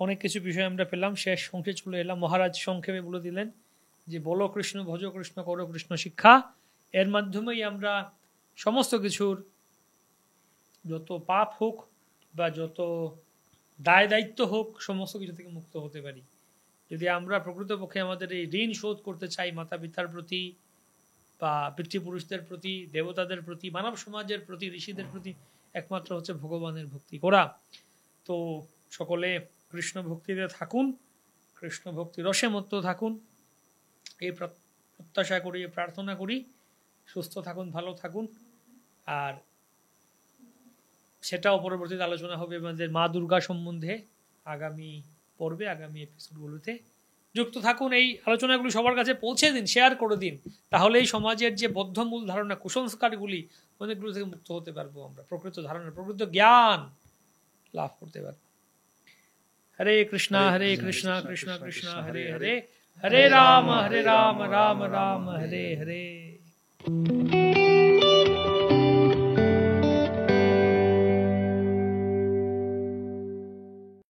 অনেক কিছু বিষয় আমরা পেলাম। শেষ অংশে চলে এলাম। মহারাজ সংক্ষেপে বলে দিলেন যে বলো কৃষ্ণ, ভজ কৃষ্ণ, করো কৃষ্ণ শিক্ষা। এর মাধ্যমেই আমরা সমস্ত কিছুর যত পাপ হোক বা যত দায় দায়িত্ব হোক, সমস্ত কিছু থেকে মুক্ত হতে পারি। যদি আমরা প্রকৃতপক্ষে আমাদের এই ঋণ শোধ করতে চাই মাতা পিতার প্রতি বা পিতৃপুরুষদের প্রতি, দেবতাদের প্রতি, মানব সমাজের প্রতি, ঋষিদের প্রতি, একমাত্র হচ্ছে ভগবানের ভক্তি করা। তো সকলে কৃষ্ণ ভক্তিতে থাকুন, কৃষ্ণ ভক্তি রসে মত্ত থাকুন, এই প্রত্যাশা করি, প্রার্থনা করি। সুস্থ থাকুন, ভালো থাকুন। আর সেটাও পরবর্তীতে আলোচনা হবে আমাদের মা দুর্গা সম্বন্ধে আগামী পর্বে, আগামী এপিসোডগুলোতে। যুক্ত থাকুন, এই আলোচনাগুলি সবার কাছে পৌঁছে দিন, শেয়ার করে দিন। তাহলে এই সমাজের যে বদ্ধমূল ধারণা, কুসংস্কারগুলি, অনেকগুলো থেকে মুক্ত হতে পারবো আমরা, প্রকৃত ধারণা, প্রকৃত জ্ঞান লাভ করতে পারবো। হরে কৃষ্ণ কৃষ্ণ কৃষ্ণ হরে হরে, হরে রাম রাম রাম হরে হরে।